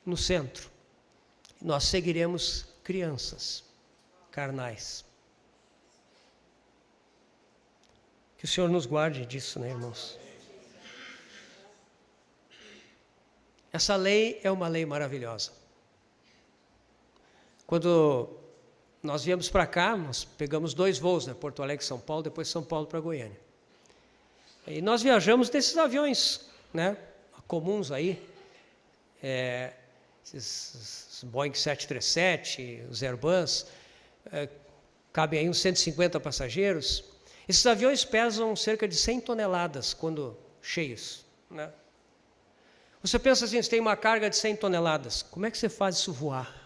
no centro. Nós seguiremos crianças carnais. Que o Senhor nos guarde disso, né, irmãos? Essa lei é uma lei maravilhosa. Quando nós viemos para cá, nós pegamos 2 voos, né? Porto Alegre, São Paulo, depois São Paulo para Goiânia. E nós viajamos nesses aviões, né, comuns aí, esses Boeing 737, os Airbus, cabem aí uns 150 passageiros. Esses aviões pesam cerca de 100 toneladas quando cheios, né? Você pensa assim, você tem uma carga de 100 toneladas, como é que você faz isso voar?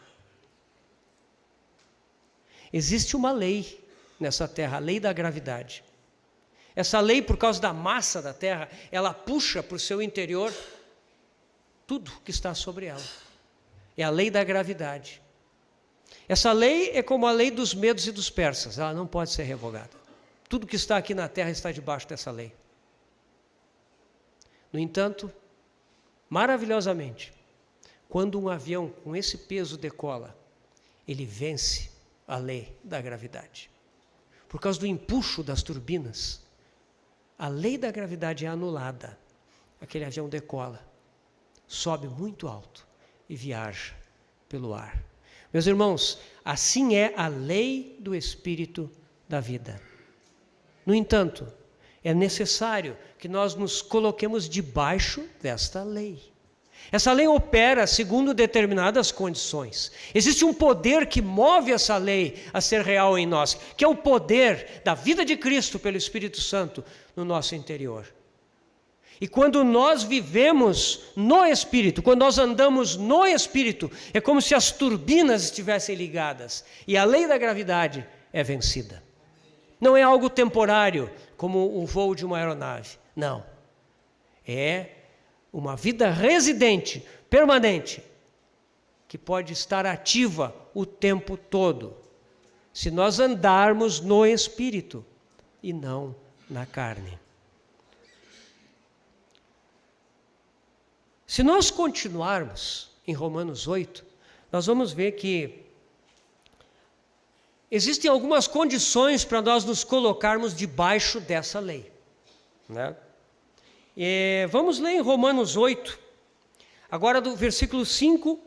Existe uma lei nessa terra, a lei da gravidade. Essa lei, por causa da massa da terra, ela puxa para o seu interior tudo que está sobre ela. É a lei da gravidade. Essa lei é como a lei dos medos e dos persas, ela não pode ser revogada. Tudo que está aqui na terra está debaixo dessa lei. No entanto, maravilhosamente, quando um avião com esse peso decola, ele vence a lei da gravidade. Por causa do empuxo das turbinas, a lei da gravidade é anulada. Aquele avião decola, sobe muito alto e viaja pelo ar. Meus irmãos, assim é a lei do Espírito da vida. No entanto, é necessário que nós nos coloquemos debaixo desta lei. Essa lei opera segundo determinadas condições. Existe um poder que move essa lei a ser real em nós, que é o poder da vida de Cristo pelo Espírito Santo no nosso interior. E quando nós vivemos no Espírito, quando nós andamos no Espírito, é como se as turbinas estivessem ligadas e a lei da gravidade é vencida. Não é algo temporário, como o voo de uma aeronave. Não. É uma vida residente, permanente, que pode estar ativa o tempo todo, se nós andarmos no Espírito e não na carne. Se nós continuarmos em Romanos 8, nós vamos ver que existem algumas condições para nós nos colocarmos debaixo dessa lei, né? Vamos ler em Romanos 8, agora do versículo 5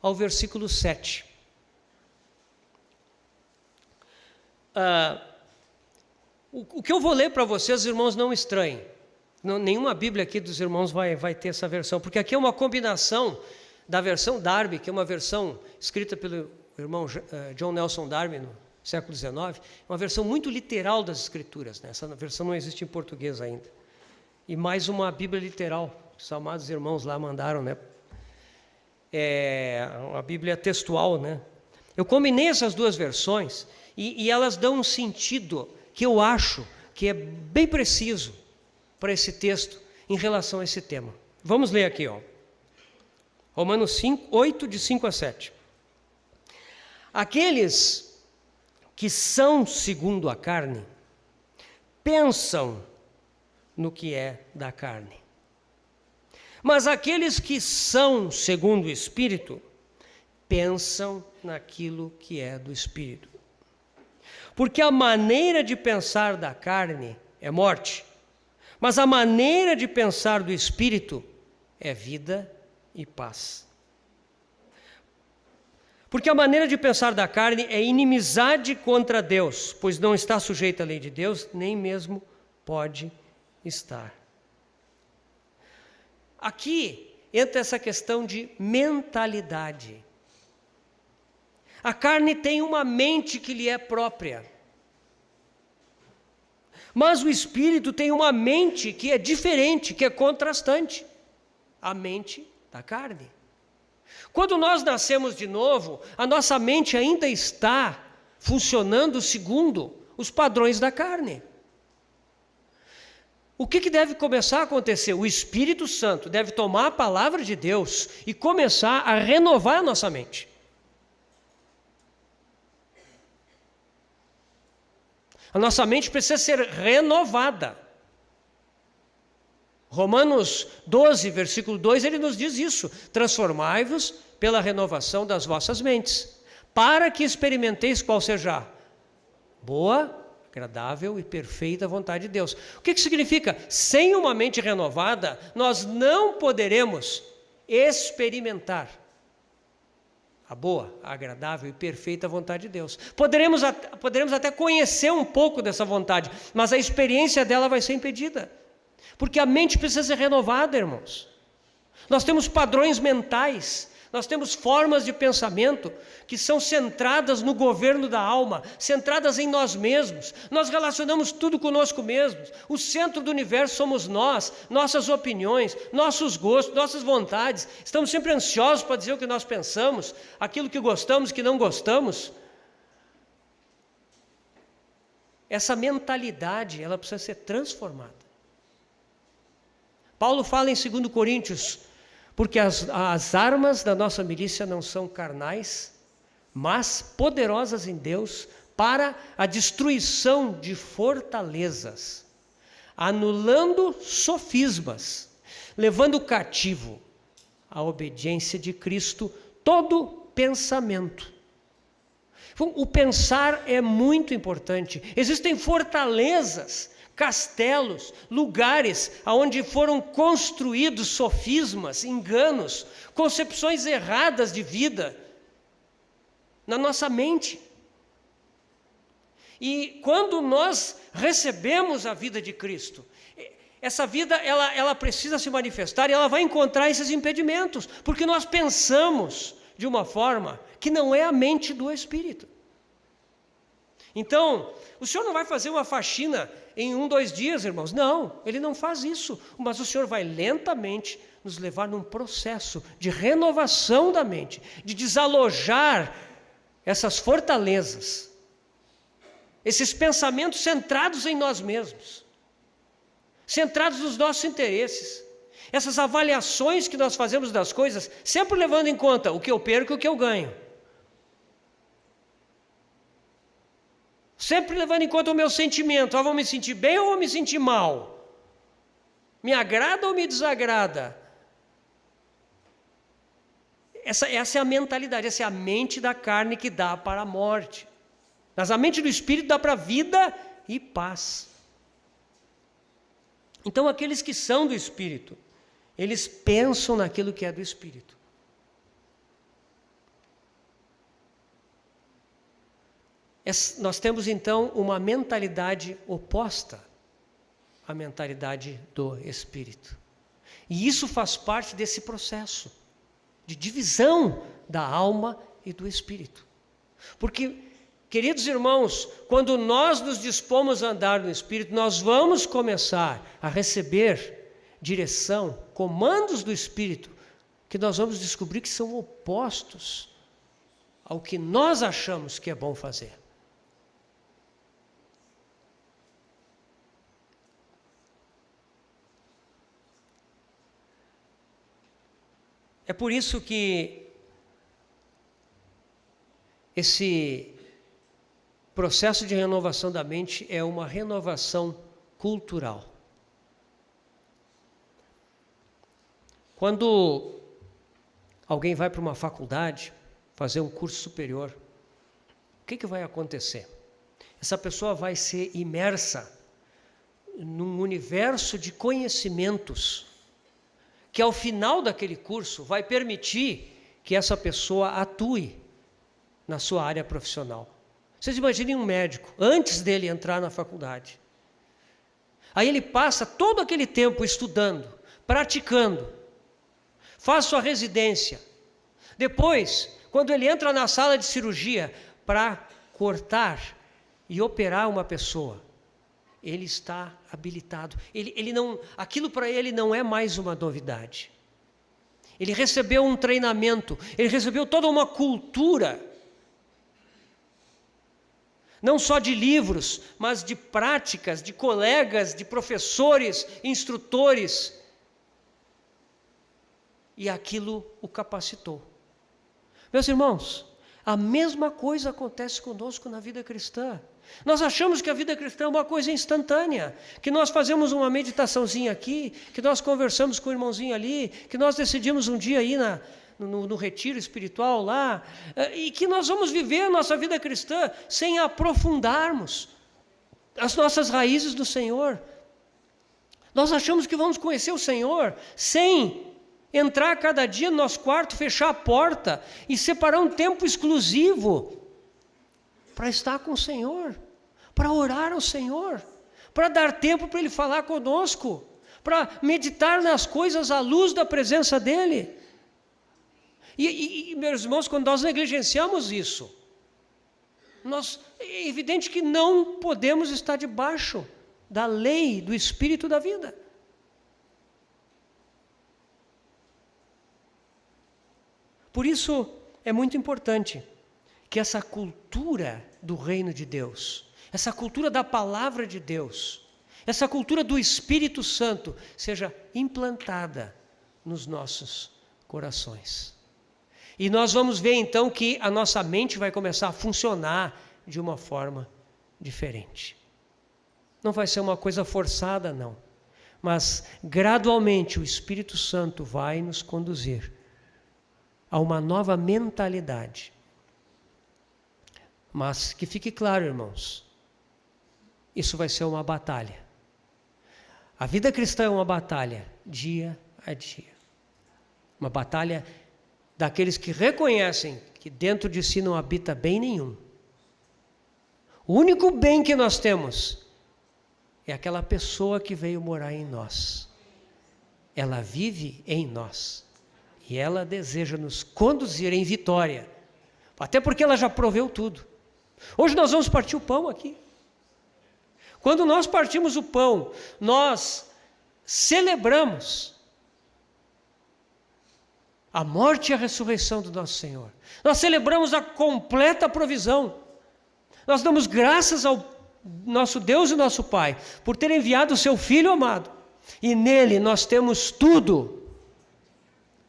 ao versículo 7. O que eu vou ler para vocês, irmãos, não estranhem. Nenhuma Bíblia aqui dos irmãos vai ter essa versão, porque aqui é uma combinação da versão Darby, que é uma versão escrita pelo irmão John Nelson Darby no século XIX, uma versão muito literal das Escrituras, né? Essa versão não existe em português ainda. E mais uma Bíblia literal, que os amados irmãos lá mandaram, né? Uma Bíblia textual, né? Eu combinei essas duas versões e elas dão um sentido que eu acho que é bem preciso para esse texto em relação a esse tema. Vamos ler aqui, ó. Romanos 8, de 5 a 7. Aqueles que são segundo a carne, pensam no que é da carne. Mas aqueles que são segundo o Espírito, pensam naquilo que é do Espírito. Porque a maneira de pensar da carne é morte, mas a maneira de pensar do Espírito é vida e paz. Porque a maneira de pensar da carne é inimizade contra Deus, pois não está sujeita à lei de Deus, nem mesmo pode estar. Aqui entra essa questão de mentalidade. A carne tem uma mente que lhe é própria, mas o Espírito tem uma mente que é diferente, que é contrastante, a mente da carne. Quando nós nascemos de novo, a nossa mente ainda está funcionando segundo os padrões da carne. O que deve começar a acontecer? O Espírito Santo deve tomar a palavra de Deus e começar a renovar a nossa mente. A nossa mente precisa ser renovada. Romanos 12, versículo 2, ele nos diz isso: transformai-vos pela renovação das vossas mentes, para que experimenteis qual seja boa, agradável e perfeita vontade de Deus. O que significa? Sem uma mente renovada, nós não poderemos experimentar a boa, a agradável e perfeita vontade de Deus. Poderemos até conhecer um pouco dessa vontade, mas a experiência dela vai ser impedida, porque a mente precisa ser renovada, irmãos. Nós temos padrões mentais, nós temos formas de pensamento que são centradas no governo da alma, centradas em nós mesmos. Nós relacionamos tudo conosco mesmos. O centro do universo somos nós, nossas opiniões, nossos gostos, nossas vontades. Estamos sempre ansiosos para dizer o que nós pensamos, aquilo que gostamos, que não gostamos. Essa mentalidade, ela precisa ser transformada. Paulo fala em 2 Coríntios, porque as armas da nossa milícia não são carnais, mas poderosas em Deus para a destruição de fortalezas, anulando sofismas, levando cativo à obediência de Cristo todo pensamento. O pensar é muito importante. Existem fortalezas, castelos, lugares onde foram construídos sofismas, enganos, concepções erradas de vida na nossa mente. E quando nós recebemos a vida de Cristo, essa vida ela precisa se manifestar e ela vai encontrar esses impedimentos, porque nós pensamos de uma forma que não é a mente do Espírito. Então, o Senhor não vai fazer uma faxina em 1, 2 dias, irmãos. Não, Ele não faz isso. Mas o Senhor vai lentamente nos levar num processo de renovação da mente, de desalojar essas fortalezas, esses pensamentos centrados em nós mesmos, centrados nos nossos interesses, essas avaliações que nós fazemos das coisas, sempre levando em conta o que eu perco e o que eu ganho. Sempre levando em conta o meu sentimento. Vou me sentir bem ou vou me sentir mal? Me agrada ou me desagrada? Essa é a mentalidade, essa é a mente da carne que dá para a morte. Mas a mente do Espírito dá para a vida e paz. Então aqueles que são do Espírito, eles pensam naquilo que é do Espírito. Nós temos então uma mentalidade oposta à mentalidade do Espírito. E isso faz parte desse processo de divisão da alma e do Espírito. Porque, queridos irmãos, quando nós nos dispomos a andar no Espírito, nós vamos começar a receber direção, comandos do Espírito, que nós vamos descobrir que são opostos ao que nós achamos que é bom fazer. É por isso que esse processo de renovação da mente é uma renovação cultural. Quando alguém vai para uma faculdade, fazer um curso superior, o que vai acontecer? Essa pessoa vai ser imersa num universo de conhecimentos que ao final daquele curso vai permitir que essa pessoa atue na sua área profissional. Vocês imaginem um médico, antes dele entrar na faculdade. Aí ele passa todo aquele tempo estudando, praticando, faz sua residência. Depois, quando ele entra na sala de cirurgia para cortar e operar uma pessoa, ele está habilitado. Aquilo para ele não é mais uma novidade. Ele recebeu um treinamento, ele recebeu toda uma cultura, não só de livros, mas de práticas, de colegas, de professores, instrutores. E aquilo o capacitou. Meus irmãos, a mesma coisa acontece conosco na vida cristã. Nós achamos que a vida cristã é uma coisa instantânea, que nós fazemos uma meditaçãozinha aqui, que nós conversamos com o irmãozinho ali, que nós decidimos um dia ir no retiro espiritual lá, e que nós vamos viver a nossa vida cristã sem aprofundarmos as nossas raízes do Senhor. Nós achamos que vamos conhecer o Senhor sem entrar cada dia no nosso quarto, fechar a porta e separar um tempo exclusivo para estar com o Senhor, para orar ao Senhor, para dar tempo para Ele falar conosco, para meditar nas coisas à luz da presença dEle. E meus irmãos, quando nós negligenciamos isso, é evidente que não podemos estar debaixo da lei do Espírito da vida. Por isso é muito importante que essa cultura do reino de Deus, essa cultura da palavra de Deus, essa cultura do Espírito Santo seja implantada nos nossos corações. E nós vamos ver então que a nossa mente vai começar a funcionar de uma forma diferente. Não vai ser uma coisa forçada, não. Mas gradualmente o Espírito Santo vai nos conduzir a uma nova mentalidade. Mas que fique claro, irmãos, isso vai ser uma batalha. A vida cristã é uma batalha, dia a dia. Uma batalha daqueles que reconhecem que dentro de si não habita bem nenhum. O único bem que nós temos é aquela pessoa que veio morar em nós. Ela vive em nós. E ela deseja nos conduzir em vitória. Até porque ela já proveu tudo. Hoje nós vamos partir o pão aqui. Quando nós partimos o pão, nós celebramos a morte e a ressurreição do nosso Senhor. Nós celebramos a completa provisão. Nós damos graças ao nosso Deus e nosso Pai por ter enviado o seu Filho amado. E nele nós temos tudo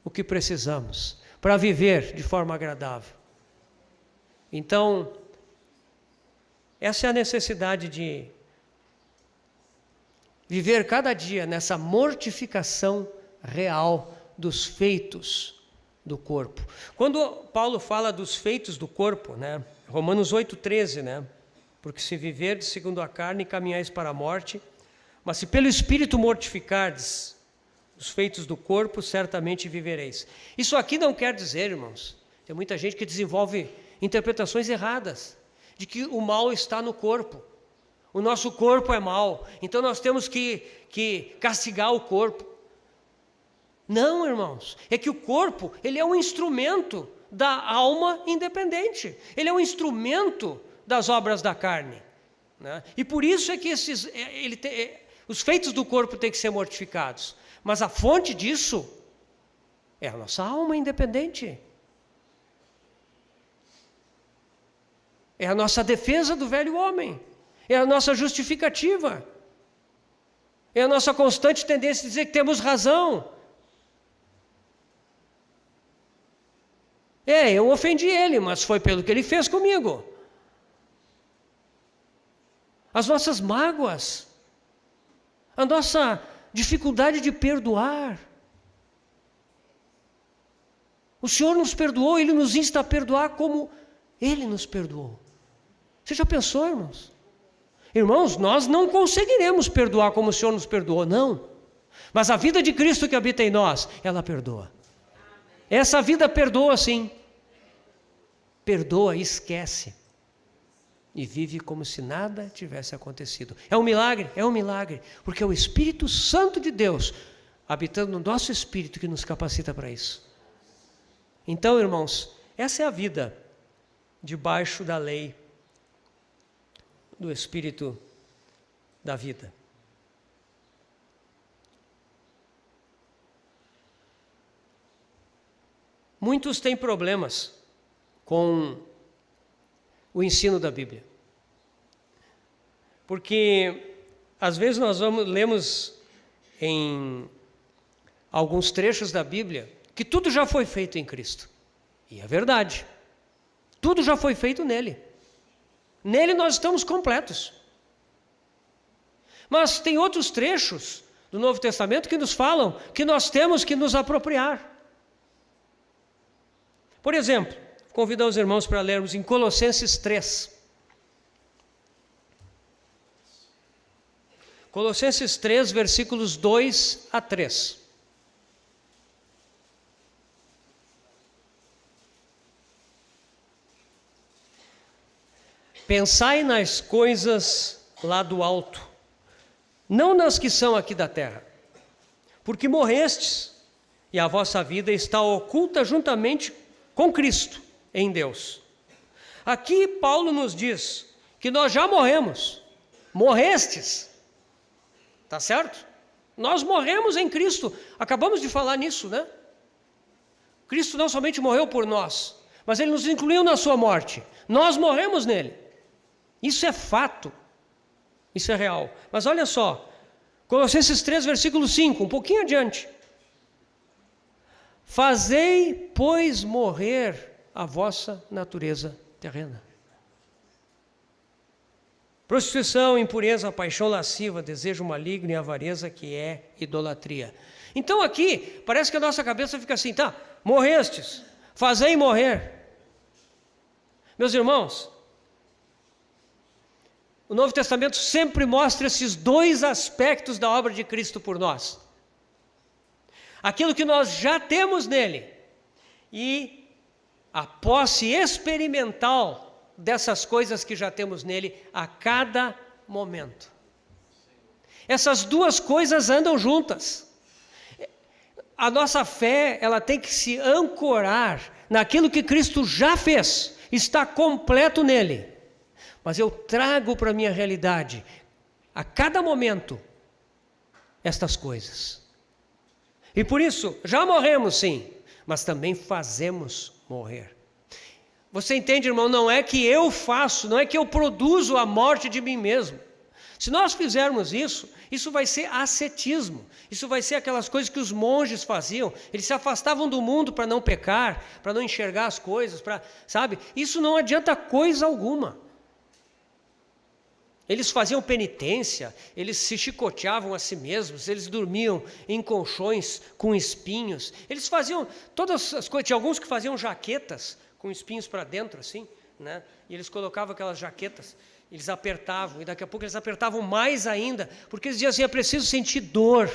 o que precisamos para viver de forma agradável. Então, essa é a necessidade de viver cada dia nessa mortificação real dos feitos do corpo. Quando Paulo fala dos feitos do corpo, né? Romanos 8,13, porque se viverdes segundo a carne, caminhais para a morte, mas se pelo Espírito mortificardes os feitos do corpo, certamente vivereis. Isso aqui não quer dizer, irmãos, tem muita gente que desenvolve interpretações erradas, de que o mal está no corpo. O nosso corpo é mau, então nós temos que castigar o corpo. Não, irmãos, é que o corpo, ele é um instrumento da alma independente. Ele é um instrumento das obras da carne. E por isso é que os feitos do corpo têm que ser mortificados. Mas a fonte disso é a nossa alma independente. É a nossa defesa do velho homem. É a nossa justificativa. É a nossa constante tendência a dizer que temos razão. Eu ofendi ele, mas foi pelo que ele fez comigo. As nossas mágoas, a nossa dificuldade de perdoar. O Senhor nos perdoou, Ele nos insta a perdoar como Ele nos perdoou. Você já pensou, irmãos? Irmãos, nós não conseguiremos perdoar como o Senhor nos perdoou, não. Mas a vida de Cristo que habita em nós, ela perdoa. Essa vida perdoa sim. Perdoa, esquece. E vive como se nada tivesse acontecido. É um milagre, porque é o Espírito Santo de Deus habitando no nosso espírito que nos capacita para isso. Então, irmãos, essa é a vida debaixo da lei do Espírito da vida. Muitos têm problemas com o ensino da Bíblia. Porque às vezes nós lemos em alguns trechos da Bíblia que tudo já foi feito em Cristo. E é verdade. Tudo já foi feito nele. Nele nós estamos completos. Mas tem outros trechos do Novo Testamento que nos falam que nós temos que nos apropriar. Por exemplo, convido os irmãos para lermos em Colossenses 3. Colossenses 3, versículos 2 a 3. Pensai nas coisas lá do alto, não nas que são aqui da terra, porque morrestes, e a vossa vida está oculta juntamente com Cristo em Deus. Aqui Paulo nos diz que nós já morremos. Morrestes, tá certo? Nós morremos em Cristo. Acabamos de falar nisso, né? Cristo não somente morreu por nós, mas Ele nos incluiu na sua morte. Nós morremos nele. Isso é fato. Isso é real. Mas olha só, Colossenses 3, versículo 5, um pouquinho adiante. Fazei, pois, morrer a vossa natureza terrena. Prostituição, impureza, paixão lasciva, desejo maligno e avareza, que é idolatria. Então aqui, parece que a nossa cabeça fica assim, tá, morrestes, fazei morrer. Meus irmãos, o Novo Testamento sempre mostra esses dois aspectos da obra de Cristo por nós. Aquilo que nós já temos nele e a posse experimental dessas coisas que já temos nele a cada momento. Essas duas coisas andam juntas. A nossa fé, ela tem que se ancorar naquilo que Cristo já fez, está completo nele. Mas eu trago para a minha realidade, a cada momento, estas coisas. E por isso, já morremos sim, mas também fazemos morrer. Você entende, irmão? Não é que eu faço, não é que eu produzo a morte de mim mesmo. Se nós fizermos isso, isso vai ser ascetismo. Isso vai ser aquelas coisas que os monges faziam. Eles se afastavam do mundo para não pecar, para não enxergar as coisas, sabe? Isso não adianta coisa alguma. Eles faziam penitência, eles se chicoteavam a si mesmos, eles dormiam em colchões com espinhos. Eles faziam todas as coisas. Tinha alguns que faziam jaquetas com espinhos para dentro, assim, né? E eles colocavam aquelas jaquetas, eles apertavam, e daqui a pouco eles apertavam mais ainda, porque eles diziam assim, é preciso sentir dor.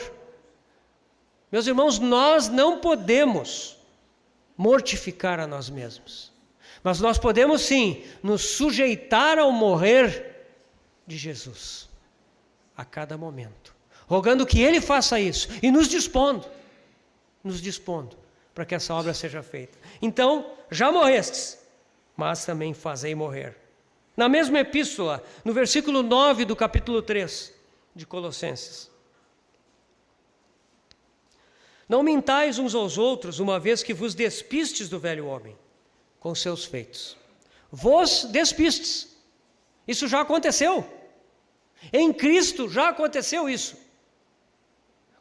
Meus irmãos, nós não podemos mortificar a nós mesmos, mas nós podemos sim nos sujeitar ao morrer de Jesus, a cada momento, rogando que Ele faça isso, e nos dispondo para que essa obra seja feita. Então, já morrestes, mas também fazei morrer. Na mesma epístola, no versículo 9 do capítulo 3 de Colossenses. Não mintais uns aos outros, uma vez que vos despistes do velho homem, com seus feitos. Vos despistes. Isso já aconteceu. Em Cristo já aconteceu isso.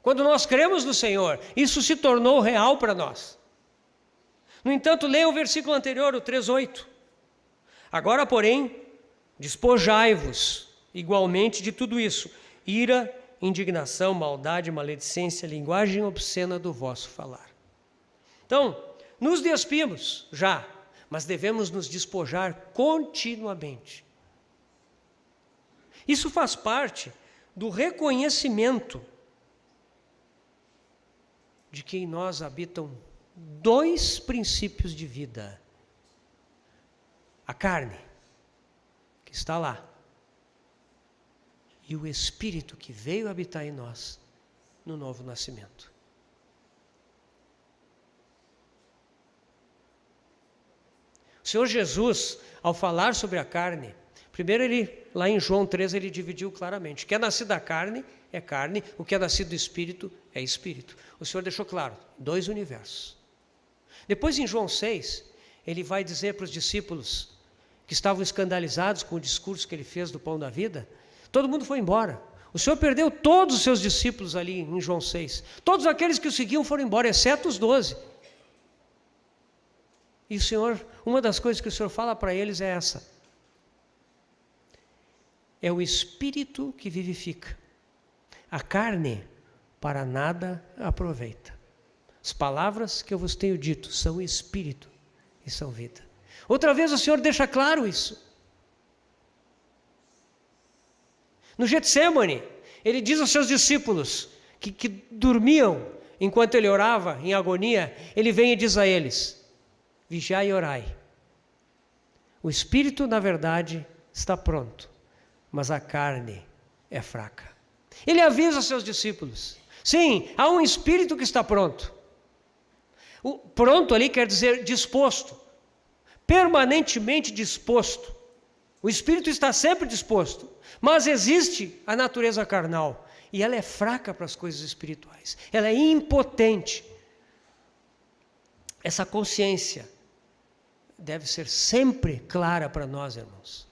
Quando nós cremos no Senhor, isso se tornou real para nós. No entanto, leia o versículo anterior, o 3:8. Agora, porém, despojai-vos igualmente de tudo isso: ira, indignação, maldade, maledicência, linguagem obscena do vosso falar. Então, nos despimos já, mas devemos nos despojar continuamente. Isso faz parte do reconhecimento de que em nós habitam dois princípios de vida. A carne, que está lá, e o Espírito que veio habitar em nós no novo nascimento. O Senhor Jesus, ao falar sobre a carne, primeiro lá em João 3, ele dividiu claramente. O que é nascido da carne é carne, o que é nascido do Espírito é Espírito. O Senhor deixou claro, dois universos. Depois em João 6, ele vai dizer para os discípulos que estavam escandalizados com o discurso que ele fez do pão da vida, todo mundo foi embora. O Senhor perdeu todos os seus discípulos ali em João 6. Todos aqueles que o seguiam foram embora, exceto os 12. E o Senhor, uma das coisas que o Senhor fala para eles é essa: é o Espírito que vivifica. A carne para nada aproveita. As palavras que eu vos tenho dito são Espírito e são vida. Outra vez o Senhor deixa claro isso. No Getsêmani, ele diz aos seus discípulos que dormiam enquanto ele orava em agonia, ele vem e diz a eles: vigiai e orai. O Espírito, na verdade, está pronto, mas a carne é fraca. Ele avisa seus discípulos. Sim, há um espírito que está pronto. O pronto ali quer dizer disposto, permanentemente disposto. O espírito está sempre disposto, mas existe a natureza carnal e ela é fraca para as coisas espirituais. Ela é impotente. Essa consciência deve ser sempre clara para nós, irmãos,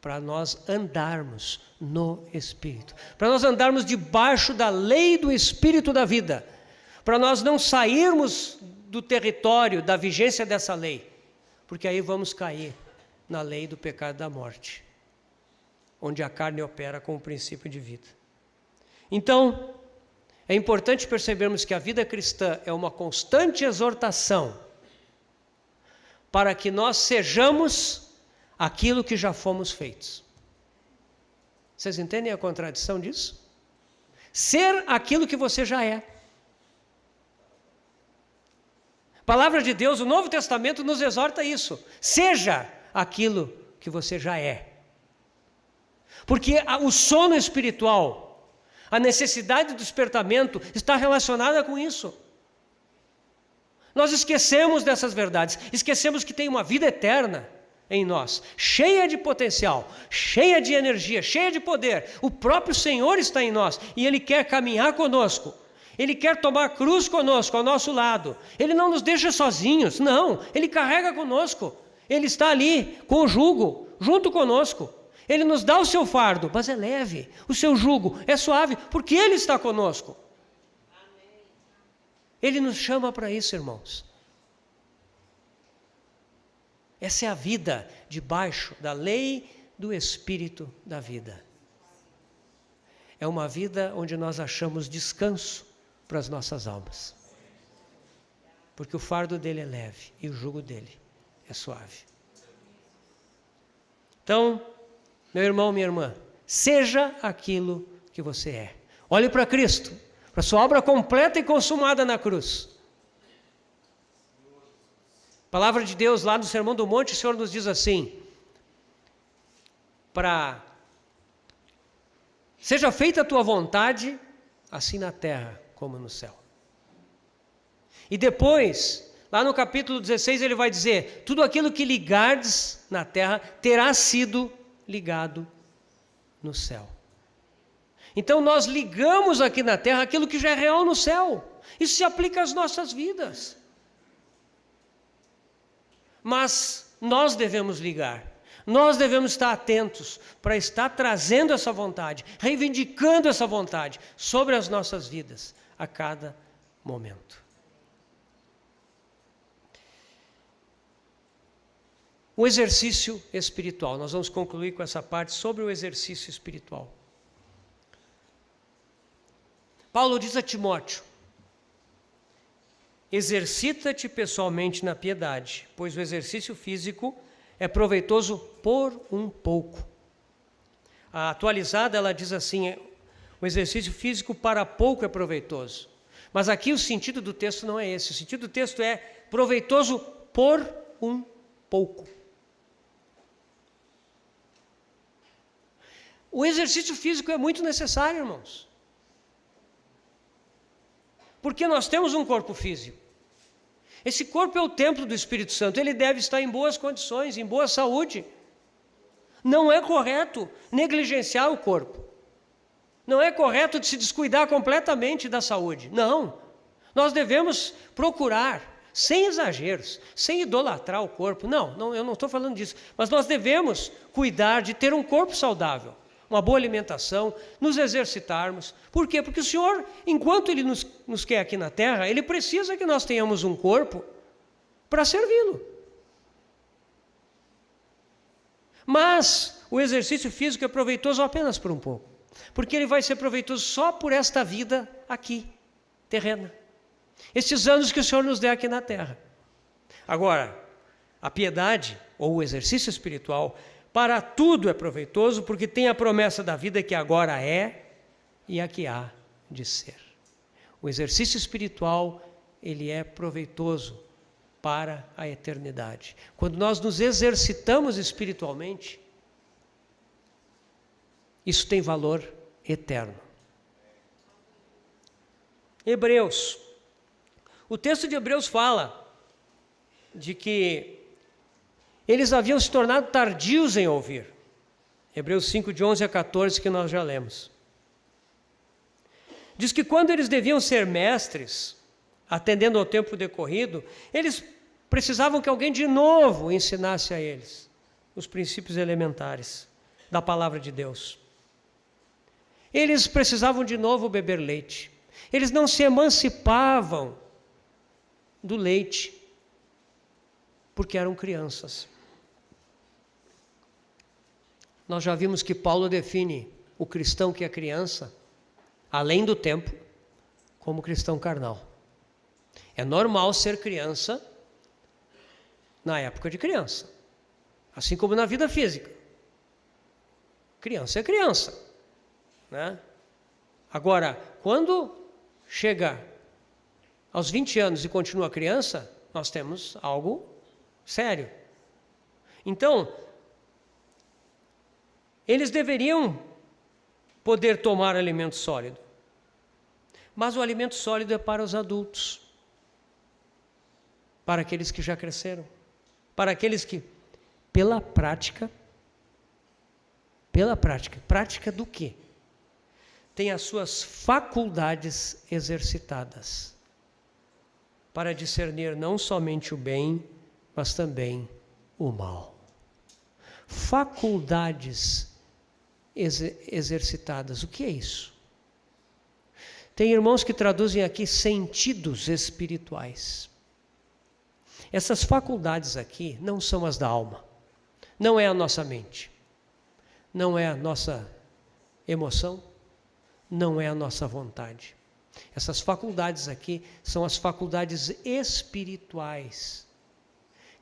para nós andarmos no Espírito, para nós andarmos debaixo da lei do Espírito da vida, para nós não sairmos do território da vigência dessa lei, porque aí vamos cair na lei do pecado e da morte, onde a carne opera com o princípio de vida. Então, é importante percebermos que a vida cristã é uma constante exortação para que nós sejamos aquilo que já fomos feitos. Vocês entendem a contradição disso? Ser aquilo que você já é. A palavra de Deus, o Novo Testamento nos exorta isso. Seja aquilo que você já é. Porque o sono espiritual, a necessidade do despertamento está relacionada com isso. Nós esquecemos dessas verdades, esquecemos que tem uma vida eterna em nós, cheia de potencial, cheia de energia, cheia de poder. O próprio Senhor está em nós e Ele quer caminhar conosco. Ele quer tomar cruz conosco, ao nosso lado. Ele não nos deixa sozinhos, não. Ele carrega conosco. Ele está ali com o jugo, junto conosco. Ele nos dá o seu fardo, mas é leve. O seu jugo é suave, porque Ele está conosco. Ele nos chama para isso, irmãos. Essa é a vida debaixo da lei do Espírito da vida. É uma vida onde nós achamos descanso para as nossas almas. Porque o fardo dele é leve e o jugo dele é suave. Então, meu irmão, minha irmã, seja aquilo que você é. Olhe para Cristo, para a sua obra completa e consumada na cruz. A palavra de Deus lá no Sermão do Monte, o Senhor nos diz assim: seja feita a tua vontade, assim na terra como no céu. E depois, lá no capítulo 16, ele vai dizer: tudo aquilo que ligardes na terra terá sido ligado no céu. Então nós ligamos aqui na terra aquilo que já é real no céu. Isso se aplica às nossas vidas. Mas nós devemos ligar. Nós devemos estar atentos para estar trazendo essa vontade, reivindicando essa vontade sobre as nossas vidas a cada momento. O exercício espiritual. Nós vamos concluir com essa parte sobre o exercício espiritual. Paulo diz a Timóteo: exercita-te pessoalmente na piedade, pois o exercício físico é proveitoso por um pouco. A atualizada, ela diz assim: o exercício físico para pouco é proveitoso. Mas aqui o sentido do texto não é esse. O sentido do texto é proveitoso por um pouco. O exercício físico é muito necessário, irmãos. Porque nós temos um corpo físico. Esse corpo é o templo do Espírito Santo. Ele deve estar em boas condições, em boa saúde. Não é correto negligenciar o corpo. Não é correto de se descuidar completamente da saúde. Não. Nós devemos procurar, sem exageros, sem idolatrar o corpo. Não, eu não estou falando disso. Mas nós devemos cuidar de ter um corpo saudável, uma boa alimentação, nos exercitarmos. Por quê? Porque o Senhor, enquanto Ele nos quer aqui na terra, Ele precisa que nós tenhamos um corpo para servi-lo. Mas o exercício físico é proveitoso apenas por um pouco, porque ele vai ser proveitoso só por esta vida aqui, terrena. Estes anos que o Senhor nos der aqui na terra. Agora, a piedade, ou o exercício espiritual, para tudo é proveitoso, porque tem a promessa da vida que agora é e a que há de ser. O exercício espiritual, ele é proveitoso para a eternidade. Quando nós nos exercitamos espiritualmente, Isso tem valor eterno. Hebreus. O texto de Hebreus fala de que eles haviam se tornado tardios em ouvir. Hebreus 5, de 11 a 14, que nós já lemos. Diz que quando eles deviam ser mestres, atendendo ao tempo decorrido, eles precisavam que alguém de novo ensinasse a eles os princípios elementares da palavra de Deus. Eles precisavam de novo beber leite. Eles não se emancipavam do leite, porque eram crianças. Nós já vimos que Paulo define o cristão que é criança, além do tempo, como cristão carnal. É normal ser criança na época de criança, assim como na vida física. Criança é criança, né? Agora, quando chega aos 20 anos e continua criança, nós temos algo sério. Então, eles deveriam poder tomar alimento sólido, mas o alimento sólido é para os adultos, para aqueles que já cresceram, para aqueles que, pela prática do quê? Tem as suas faculdades exercitadas para discernir não somente o bem, mas também o mal. Faculdades exercitadas, o que é isso? Tem irmãos que traduzem aqui sentidos espirituais. Essas faculdades aqui não são as da alma, não é a nossa mente, não é a nossa emoção, não é a nossa vontade. Essas faculdades aqui são as faculdades espirituais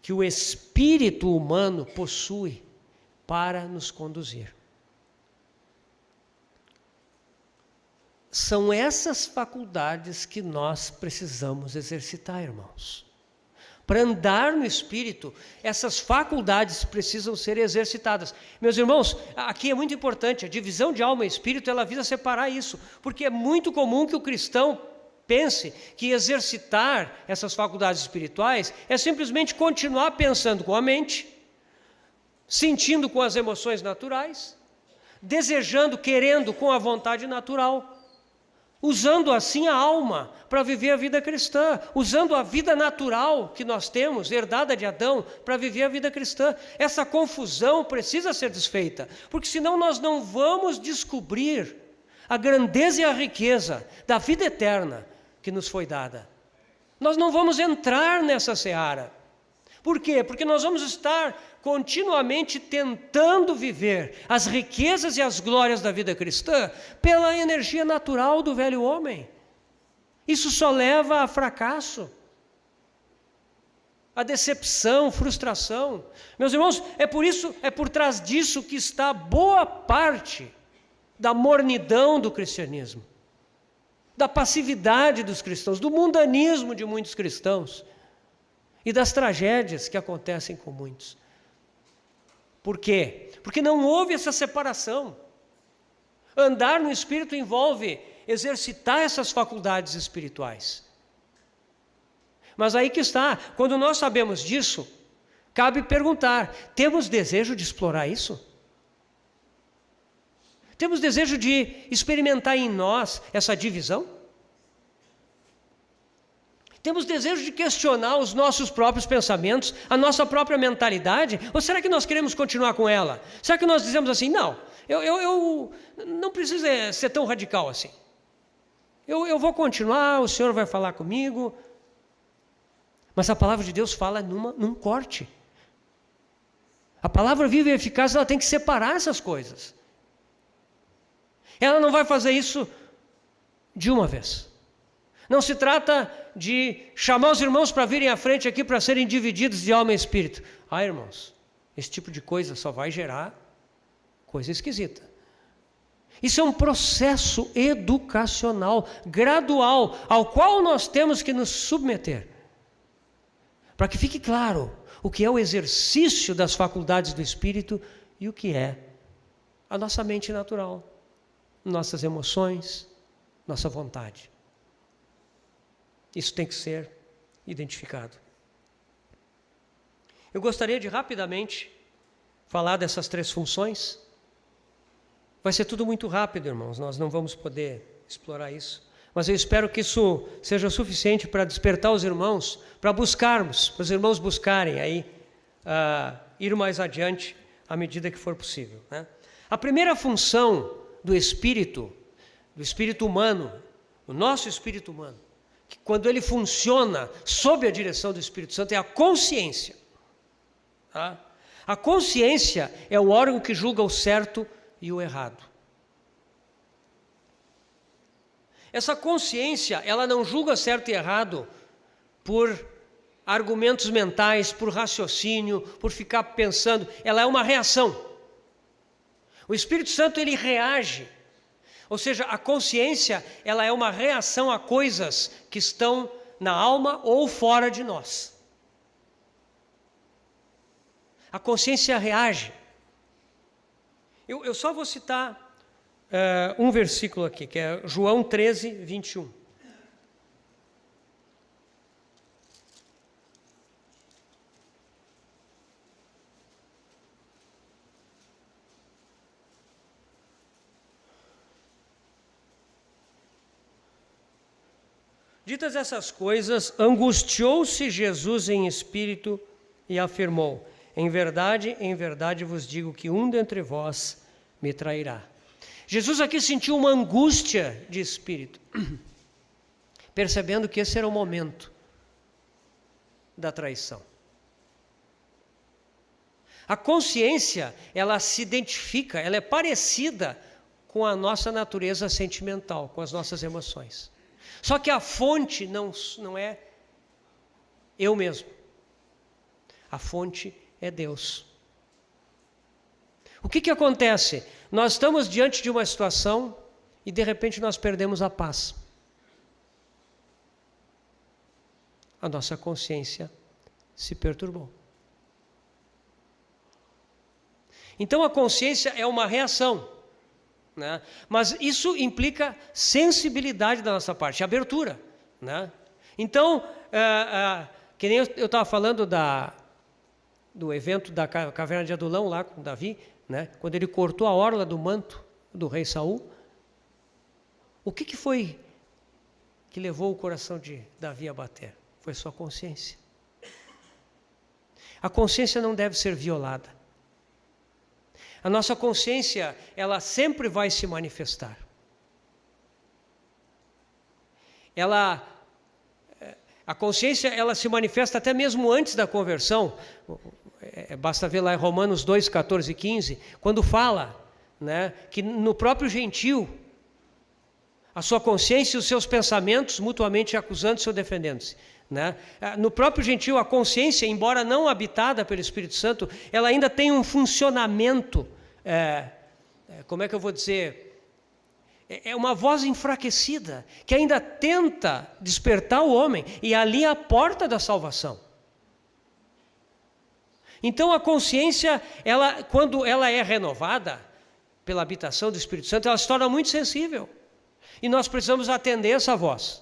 que o espírito humano possui para nos conduzir. São essas faculdades que nós precisamos exercitar, irmãos. Para andar no Espírito, essas faculdades precisam ser exercitadas. Meus irmãos, aqui é muito importante, a divisão de alma e espírito, ela visa separar isso, porque é muito comum que o cristão pense que exercitar essas faculdades espirituais é simplesmente continuar pensando com a mente, sentindo com as emoções naturais, desejando, querendo com a vontade natural, usando assim a alma para viver a vida cristã, usando a vida natural que nós temos, herdada de Adão, para viver a vida cristã. Essa confusão precisa ser desfeita, porque senão nós não vamos descobrir a grandeza e a riqueza da vida eterna que nos foi dada. Nós não vamos entrar nessa seara. Por quê? Porque nós vamos estar continuamente tentando viver as riquezas e as glórias da vida cristã pela energia natural do velho homem. Isso só leva a fracasso, a decepção, frustração. Meus irmãos, é por trás disso que está boa parte da mornidão do cristianismo, da passividade dos cristãos, do mundanismo de muitos cristãos e das tragédias que acontecem com muitos. Por quê? Porque não houve essa separação. Andar no Espírito envolve exercitar essas faculdades espirituais. Mas aí que está, quando nós sabemos disso, cabe perguntar, temos desejo de explorar isso? Temos desejo de experimentar em nós essa divisão? Temos desejo de questionar os nossos próprios pensamentos, a nossa própria mentalidade? Ou será que nós queremos continuar com ela? Será que nós dizemos assim, não, eu não preciso ser tão radical assim. Eu vou continuar, o Senhor vai falar comigo. Mas a palavra de Deus fala num corte. A palavra viva e eficaz, ela tem que separar essas coisas. Ela não vai fazer isso de uma vez. Não se trata de chamar os irmãos para virem à frente aqui para serem divididos de alma e espírito. Irmãos, esse tipo de coisa só vai gerar coisa esquisita. Isso é um processo educacional, gradual, ao qual nós temos que nos submeter. Para que fique claro o que é o exercício das faculdades do Espírito e o que é a nossa mente natural, nossas emoções, nossa vontade. Isso tem que ser identificado. Eu gostaria de rapidamente falar dessas 3 funções. Vai ser tudo muito rápido, irmãos, nós não vamos poder explorar isso. Mas eu espero que isso seja suficiente para despertar os irmãos, para os irmãos buscarem aí, ir mais adiante à medida que for possível, né? A primeira função do espírito humano, o nosso espírito humano, que quando ele funciona sob a direção do Espírito Santo, é a consciência. Tá? A consciência é o órgão que julga o certo e o errado. Essa consciência, ela não julga certo e errado por argumentos mentais, por raciocínio, por ficar pensando. Ela é uma reação. O Espírito Santo, ele reage. Ou seja, a consciência, ela é uma reação a coisas que estão na alma ou fora de nós. A consciência reage. Eu só vou citar um versículo aqui, que é João 13, 21. Ditas essas coisas, angustiou-se Jesus em espírito e afirmou: em verdade vos digo que um dentre vós me trairá. Jesus aqui sentiu uma angústia de espírito, percebendo que esse era o momento da traição. A consciência, ela se identifica, ela é parecida com a nossa natureza sentimental, com as nossas emoções. Só que a fonte não é eu mesmo. A fonte é Deus. O que acontece? Nós estamos diante de uma situação e de repente nós perdemos a paz. A nossa consciência se perturbou. Então a consciência é uma reação, né? Mas isso implica sensibilidade da nossa parte, abertura, né? Então, que nem eu estava falando do evento da caverna de Adulão lá com Davi, né? Quando ele cortou a orla do manto do rei Saul, o que foi que levou o coração de Davi a bater? Foi sua consciência. A consciência não deve ser violada. A nossa consciência, ela sempre vai se manifestar. A consciência, ela se manifesta até mesmo antes da conversão. Basta ver lá em Romanos 2, 14 e 15, quando fala, né, que no próprio gentio, a sua consciência e os seus pensamentos mutuamente acusando-se ou defendendo-se. Né? No próprio gentio, a consciência, embora não habitada pelo Espírito Santo, ela ainda tem um funcionamento, como é que eu vou dizer? É uma voz enfraquecida, que ainda tenta despertar o homem, e ali é a porta da salvação. Então a consciência, quando ela é renovada pela habitação do Espírito Santo, ela se torna muito sensível. E nós precisamos atender essa voz.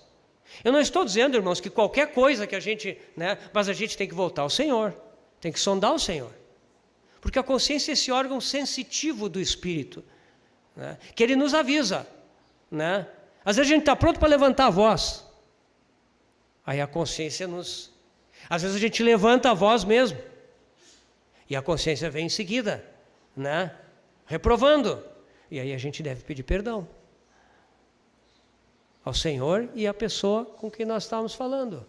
Eu não estou dizendo, irmãos, que qualquer coisa que a gente, né, mas a gente tem que voltar ao Senhor, tem que sondar o Senhor. Porque a consciência é esse órgão sensitivo do Espírito, né, que ele nos avisa, né? Às vezes a gente está pronto para levantar a voz, aí a consciência às vezes a gente levanta a voz mesmo, e a consciência vem em seguida, né, reprovando, e aí a gente deve pedir perdão ao Senhor e à pessoa com quem nós estávamos falando.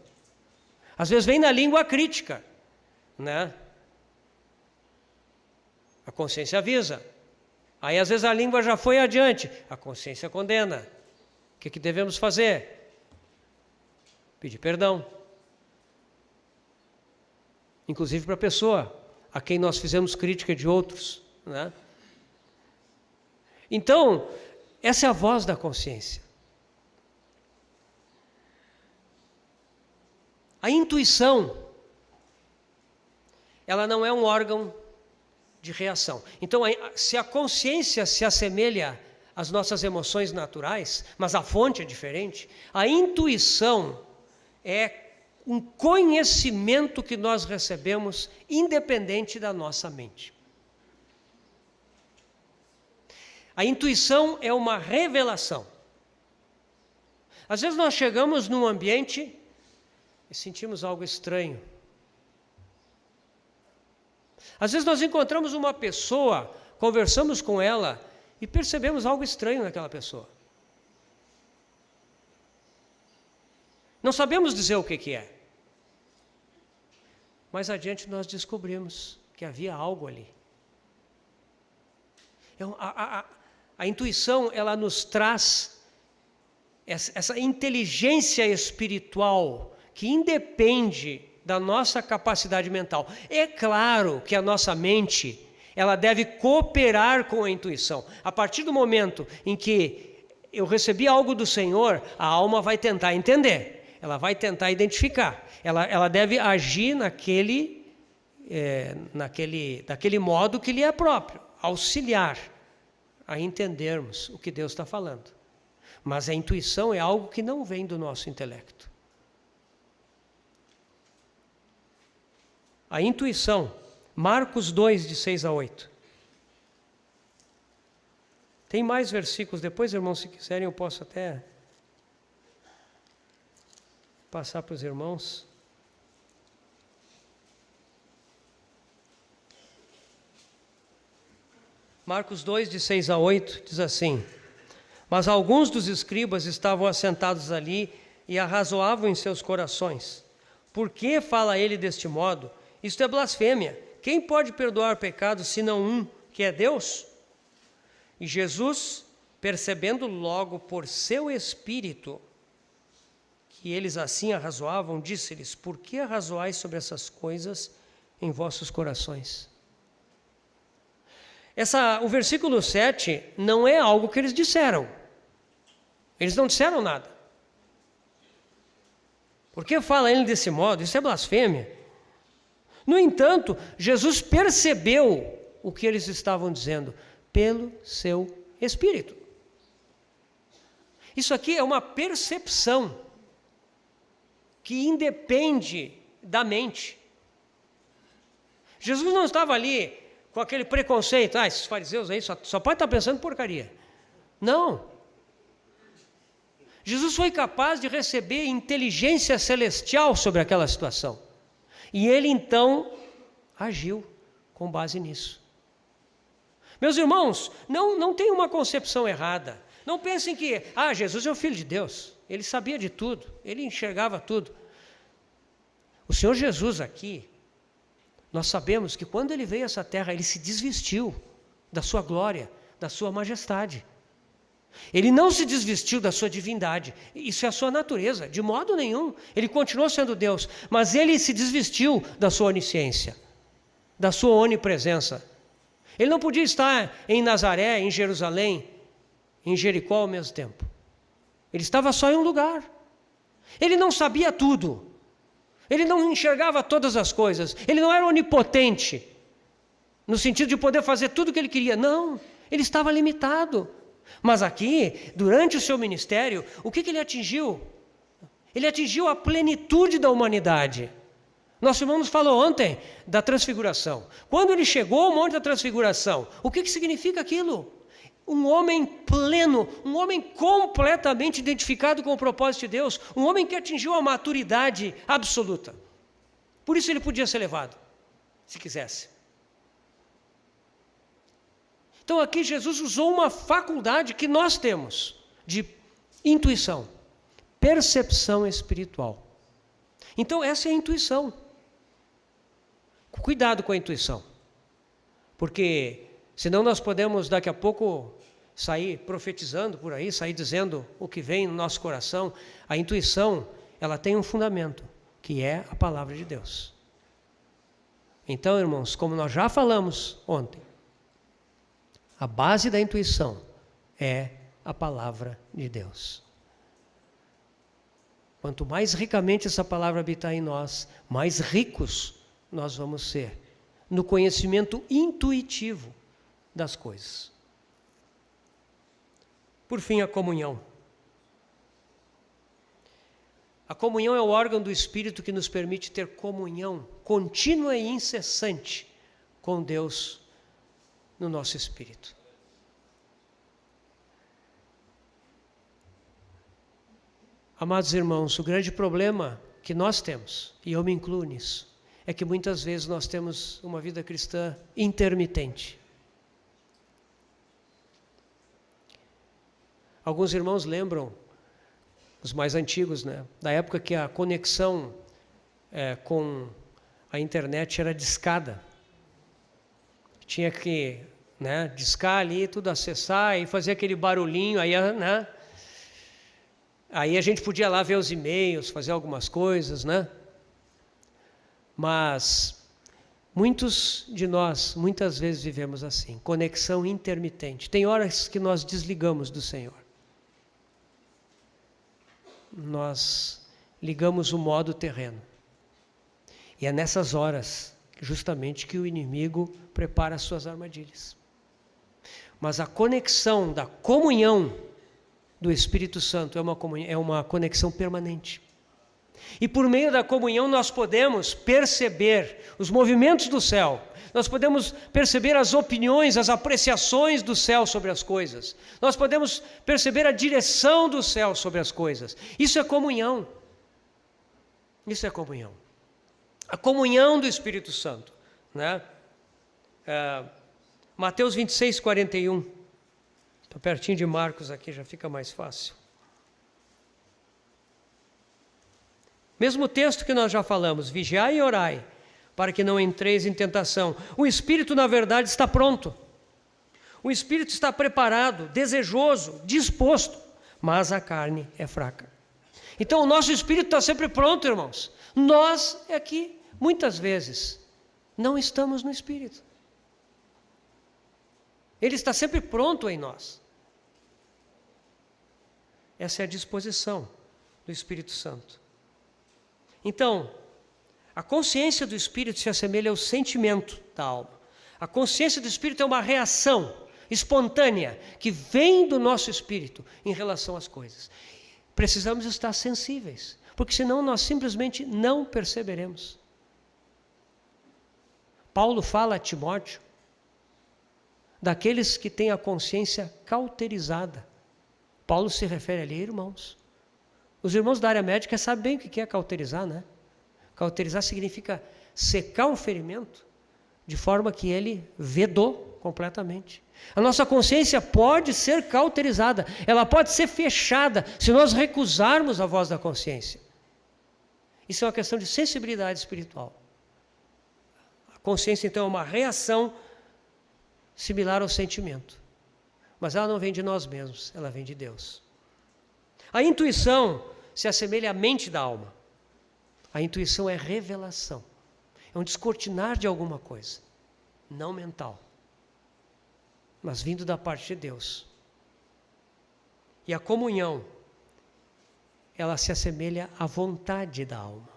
Às vezes vem na língua crítica, né? A consciência avisa. Aí às vezes a língua já foi adiante, a consciência condena. O que devemos fazer? Pedir perdão. Inclusive para a pessoa a quem nós fizemos crítica de outros, né? Então, essa é a voz da consciência. A intuição, ela não é um órgão de reação. Então, se a consciência se assemelha às nossas emoções naturais, mas a fonte é diferente, a intuição é um conhecimento que nós recebemos independente da nossa mente. A intuição é uma revelação. Às vezes nós chegamos num ambiente e sentimos algo estranho. Às vezes nós encontramos uma pessoa, conversamos com ela e percebemos algo estranho naquela pessoa. Não sabemos dizer o que é. Mais adiante nós descobrimos que havia algo ali. A intuição, ela nos traz essa inteligência espiritual que independe da nossa capacidade mental. É claro que a nossa mente, ela deve cooperar com a intuição. A partir do momento em que eu recebi algo do Senhor, a alma vai tentar entender, ela vai tentar identificar, ela deve agir daquele modo que lhe é próprio, auxiliar a entendermos o que Deus está falando. Mas a intuição é algo que não vem do nosso intelecto. A intuição, Marcos 2, de 6 a 8. Tem mais versículos depois, irmãos, se quiserem eu posso até passar para os irmãos. Marcos 2, de 6 a 8, diz assim: Mas alguns dos escribas estavam assentados ali e arrazoavam em seus corações. Por que fala ele deste modo? Isto é blasfêmia. Quem pode perdoar pecados, senão um, que é Deus? E Jesus, percebendo logo por seu espírito que eles assim arrazoavam, disse-lhes: Por que arrazoais sobre essas coisas em vossos corações? O versículo 7 não é algo que eles disseram. Eles não disseram nada. Por que fala ele desse modo? Isso é blasfêmia. No entanto, Jesus percebeu o que eles estavam dizendo pelo seu Espírito. Isso aqui é uma percepção que independe da mente. Jesus não estava ali com aquele preconceito, esses fariseus aí só pode estar pensando porcaria. Não. Jesus foi capaz de receber inteligência celestial sobre aquela situação. E ele então agiu com base nisso. Meus irmãos, não tem uma concepção errada. Não pensem que, Jesus é o Filho de Deus. Ele sabia de tudo, ele enxergava tudo. O Senhor Jesus aqui, nós sabemos que quando ele veio a essa terra, ele se desvestiu da sua glória, da sua majestade. Ele não se desvestiu da sua divindade, isso é a sua natureza, de modo nenhum. Ele continuou sendo Deus, mas ele se desvestiu da sua onisciência, da sua onipresença. Ele não podia estar em Nazaré, em Jerusalém, em Jericó ao mesmo tempo. Ele estava só em um lugar. Ele não sabia tudo. Ele não enxergava todas as coisas. Ele não era onipotente, no sentido de poder fazer tudo o que ele queria. Não, ele estava limitado. Mas aqui, durante o seu ministério, o que ele atingiu? Ele atingiu a plenitude da humanidade. Nosso irmão nos falou ontem da transfiguração. Quando ele chegou ao Monte da Transfiguração, o que significa aquilo? Um homem pleno, um homem completamente identificado com o propósito de Deus, um homem que atingiu a maturidade absoluta. Por isso ele podia ser levado, se quisesse. Então aqui Jesus usou uma faculdade que nós temos, de intuição, percepção espiritual. Então essa é a intuição. Cuidado com a intuição, porque senão nós podemos daqui a pouco sair profetizando por aí, sair dizendo o que vem no nosso coração. A intuição, ela tem um fundamento, que é a palavra de Deus. Então, irmãos, como nós já falamos ontem, a base da intuição é a palavra de Deus. Quanto mais ricamente essa palavra habitar em nós, mais ricos nós vamos ser no conhecimento intuitivo das coisas. Por fim, a comunhão. A comunhão é o órgão do Espírito que nos permite ter comunhão contínua e incessante com Deus no nosso espírito. Amados irmãos, o grande problema que nós temos, e eu me incluo nisso, é que muitas vezes nós temos uma vida cristã intermitente. Alguns irmãos lembram, os mais antigos, né, da época que a conexão com a internet era discada. Tinha que, né, discar ali, tudo acessar e fazer aquele barulhinho, aí, né, aí a gente podia lá ver os e-mails, fazer algumas coisas, né? Mas muitos de nós, muitas vezes vivemos assim, conexão intermitente. Tem horas que nós desligamos do Senhor. Nós ligamos o modo terreno. E é nessas horas, justamente, que o inimigo prepara as suas armadilhas. Mas a conexão da comunhão do Espírito Santo é uma conexão permanente. E por meio da comunhão nós podemos perceber os movimentos do céu, nós podemos perceber as opiniões, as apreciações do céu sobre as coisas, nós podemos perceber a direção do céu sobre as coisas. Isso é comunhão. Isso é comunhão. A comunhão do Espírito Santo, né? Mateus 26, 41. Estou pertinho de Marcos aqui, já fica mais fácil. Mesmo texto que nós já falamos, vigiai e orai, para que não entreis em tentação. O Espírito, na verdade, está pronto. O Espírito está preparado, desejoso, disposto, mas a carne é fraca. Então o nosso Espírito está sempre pronto, irmãos. Nós é que, muitas vezes, não estamos no Espírito. Ele está sempre pronto em nós. Essa é a disposição do Espírito Santo. Então, a consciência do Espírito se assemelha ao sentimento da alma. A consciência do Espírito é uma reação espontânea que vem do nosso espírito em relação às coisas. Precisamos estar sensíveis, porque senão nós simplesmente não perceberemos. Paulo fala a Timóteo daqueles que têm a consciência cauterizada. Paulo se refere ali a irmãos. Os irmãos da área médica sabem bem o que é cauterizar, né? Cauterizar significa secar um ferimento de forma que ele vedou completamente. A nossa consciência pode ser cauterizada, ela pode ser fechada se nós recusarmos a voz da consciência. Isso é uma questão de sensibilidade espiritual. A consciência, então, é uma reação similar ao sentimento. Mas ela não vem de nós mesmos, ela vem de Deus. A intuição se assemelha à mente da alma. A intuição é revelação. É um descortinar de alguma coisa, não mental, mas vindo da parte de Deus. E a comunhão, ela se assemelha à vontade da alma.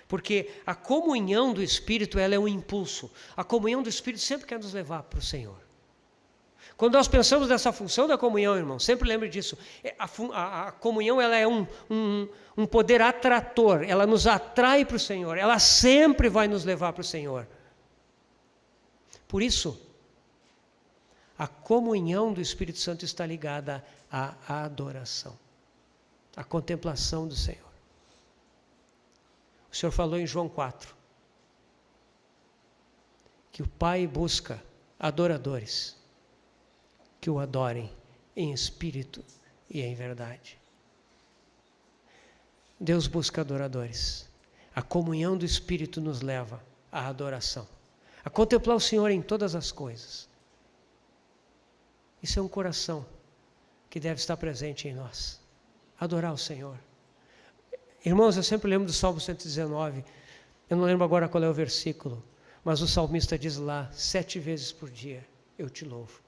Porque a comunhão do Espírito, ela é um impulso. A comunhão do Espírito sempre quer nos levar para o Senhor. Quando nós pensamos nessa função da comunhão, irmão, sempre lembre disso. A comunhão, ela é um poder atrator, ela nos atrai para o Senhor, ela sempre vai nos levar para o Senhor. Por isso, a comunhão do Espírito Santo está ligada à adoração, à contemplação do Senhor. O Senhor falou em João 4, que o Pai busca adoradores que o adorem em espírito e em verdade. Deus busca adoradores. A comunhão do Espírito nos leva à adoração, a contemplar o Senhor em todas as coisas. Isso é um coração que deve estar presente em nós. Adorar o Senhor. Irmãos, eu sempre lembro do Salmo 119, eu não lembro agora qual é o versículo, mas o salmista diz lá, 7 vezes por dia eu te louvo.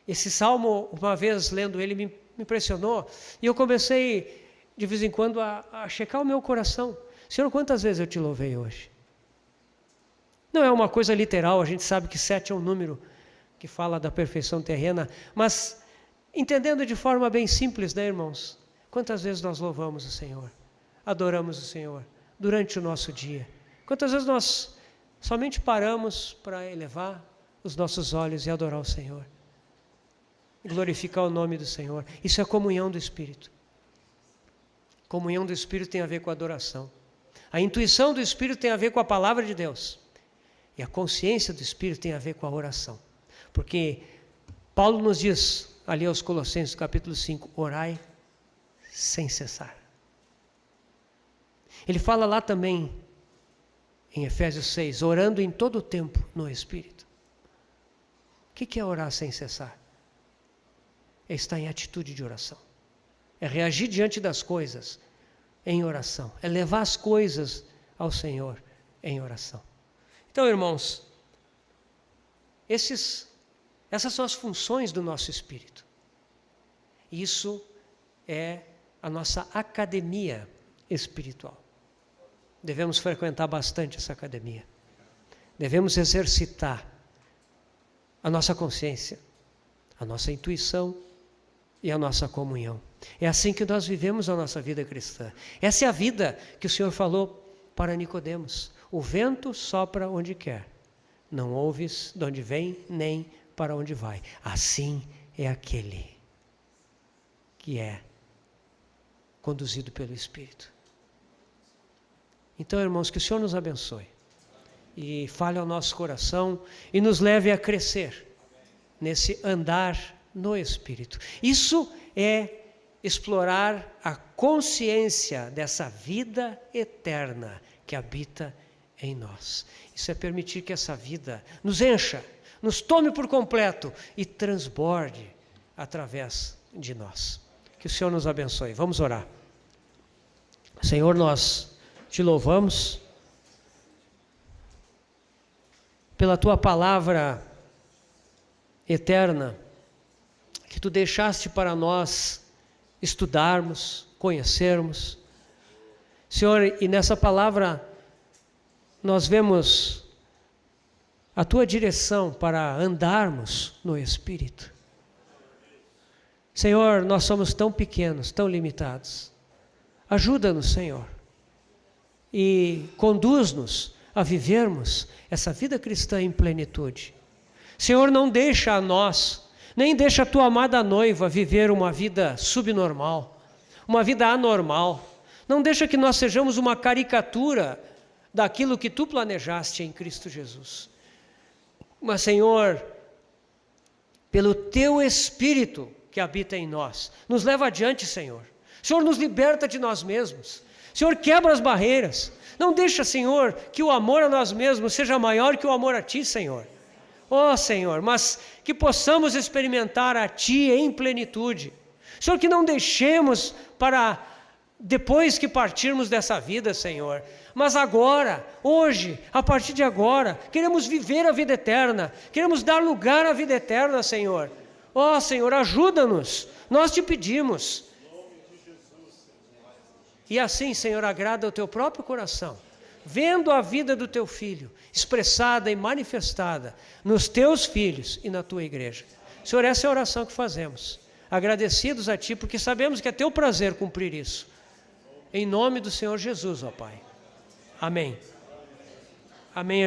Esse salmo, uma vez lendo ele, me impressionou, e eu comecei, de vez em quando, a checar o meu coração. Senhor, quantas vezes eu te louvei hoje? Não é uma coisa literal, a gente sabe que 7 é um número que fala da perfeição terrena, mas entendendo de forma bem simples, né, irmãos? Quantas vezes nós louvamos o Senhor, adoramos o Senhor durante o nosso dia? Quantas vezes nós somente paramos para elevar os nossos olhos e adorar o Senhor? Glorificar o nome do Senhor. Isso é comunhão do Espírito. Comunhão do Espírito tem a ver com a adoração. A intuição do Espírito tem a ver com a palavra de Deus. E a consciência do Espírito tem a ver com a oração. Porque Paulo nos diz, ali aos Colossenses, capítulo 5, orai sem cessar. Ele fala lá também, em Efésios 6, orando em todo o tempo no Espírito. O que é orar sem cessar? É estar em atitude de oração. É reagir diante das coisas em oração. É levar as coisas ao Senhor em oração. Então, irmãos, essas são as funções do nosso espírito. Isso é a nossa academia espiritual. Devemos frequentar bastante essa academia. Devemos exercitar a nossa consciência, a nossa intuição e a nossa comunhão. É assim que nós vivemos a nossa vida cristã. Essa é a vida que o Senhor falou para Nicodemos. O vento sopra onde quer. Não ouves de onde vem, nem para onde vai. Assim é aquele que é conduzido pelo Espírito. Então, irmãos, que o Senhor nos abençoe e fale ao nosso coração e nos leve a crescer nesse andar no Espírito. Isso é explorar a consciência dessa vida eterna que habita em nós. Isso é permitir que essa vida nos encha, nos tome por completo e transborde através de nós. Que o Senhor nos abençoe. Vamos orar. Senhor, nós te louvamos pela tua palavra eterna, que tu deixaste para nós estudarmos, conhecermos. Senhor, e nessa palavra nós vemos a tua direção para andarmos no Espírito. Senhor, nós somos tão pequenos, tão limitados. Ajuda-nos, Senhor, e conduz-nos a vivermos essa vida cristã em plenitude. Senhor, não deixa a nós, nem deixa a tua amada noiva viver uma vida subnormal, uma vida anormal. Não deixa que nós sejamos uma caricatura daquilo que tu planejaste em Cristo Jesus. Mas, Senhor, pelo teu Espírito que habita em nós, nos leva adiante, Senhor. Senhor, nos liberta de nós mesmos. Senhor, quebra as barreiras. Não deixa, Senhor, que o amor a nós mesmos seja maior que o amor a Ti, Senhor. Ó, Senhor, mas que possamos experimentar a Ti em plenitude. Senhor, que não deixemos para depois que partirmos dessa vida, Senhor. Mas agora, hoje, a partir de agora, queremos viver a vida eterna. Queremos dar lugar à vida eterna, Senhor. Ó, Senhor, ajuda-nos. Nós te pedimos. E assim, Senhor, agrada o teu próprio coração, vendo a vida do teu Filho expressada e manifestada nos teus filhos e na tua igreja. Senhor, essa é a oração que fazemos, agradecidos a Ti, porque sabemos que é teu prazer cumprir isso. Em nome do Senhor Jesus, ó Pai. Amém. Amém.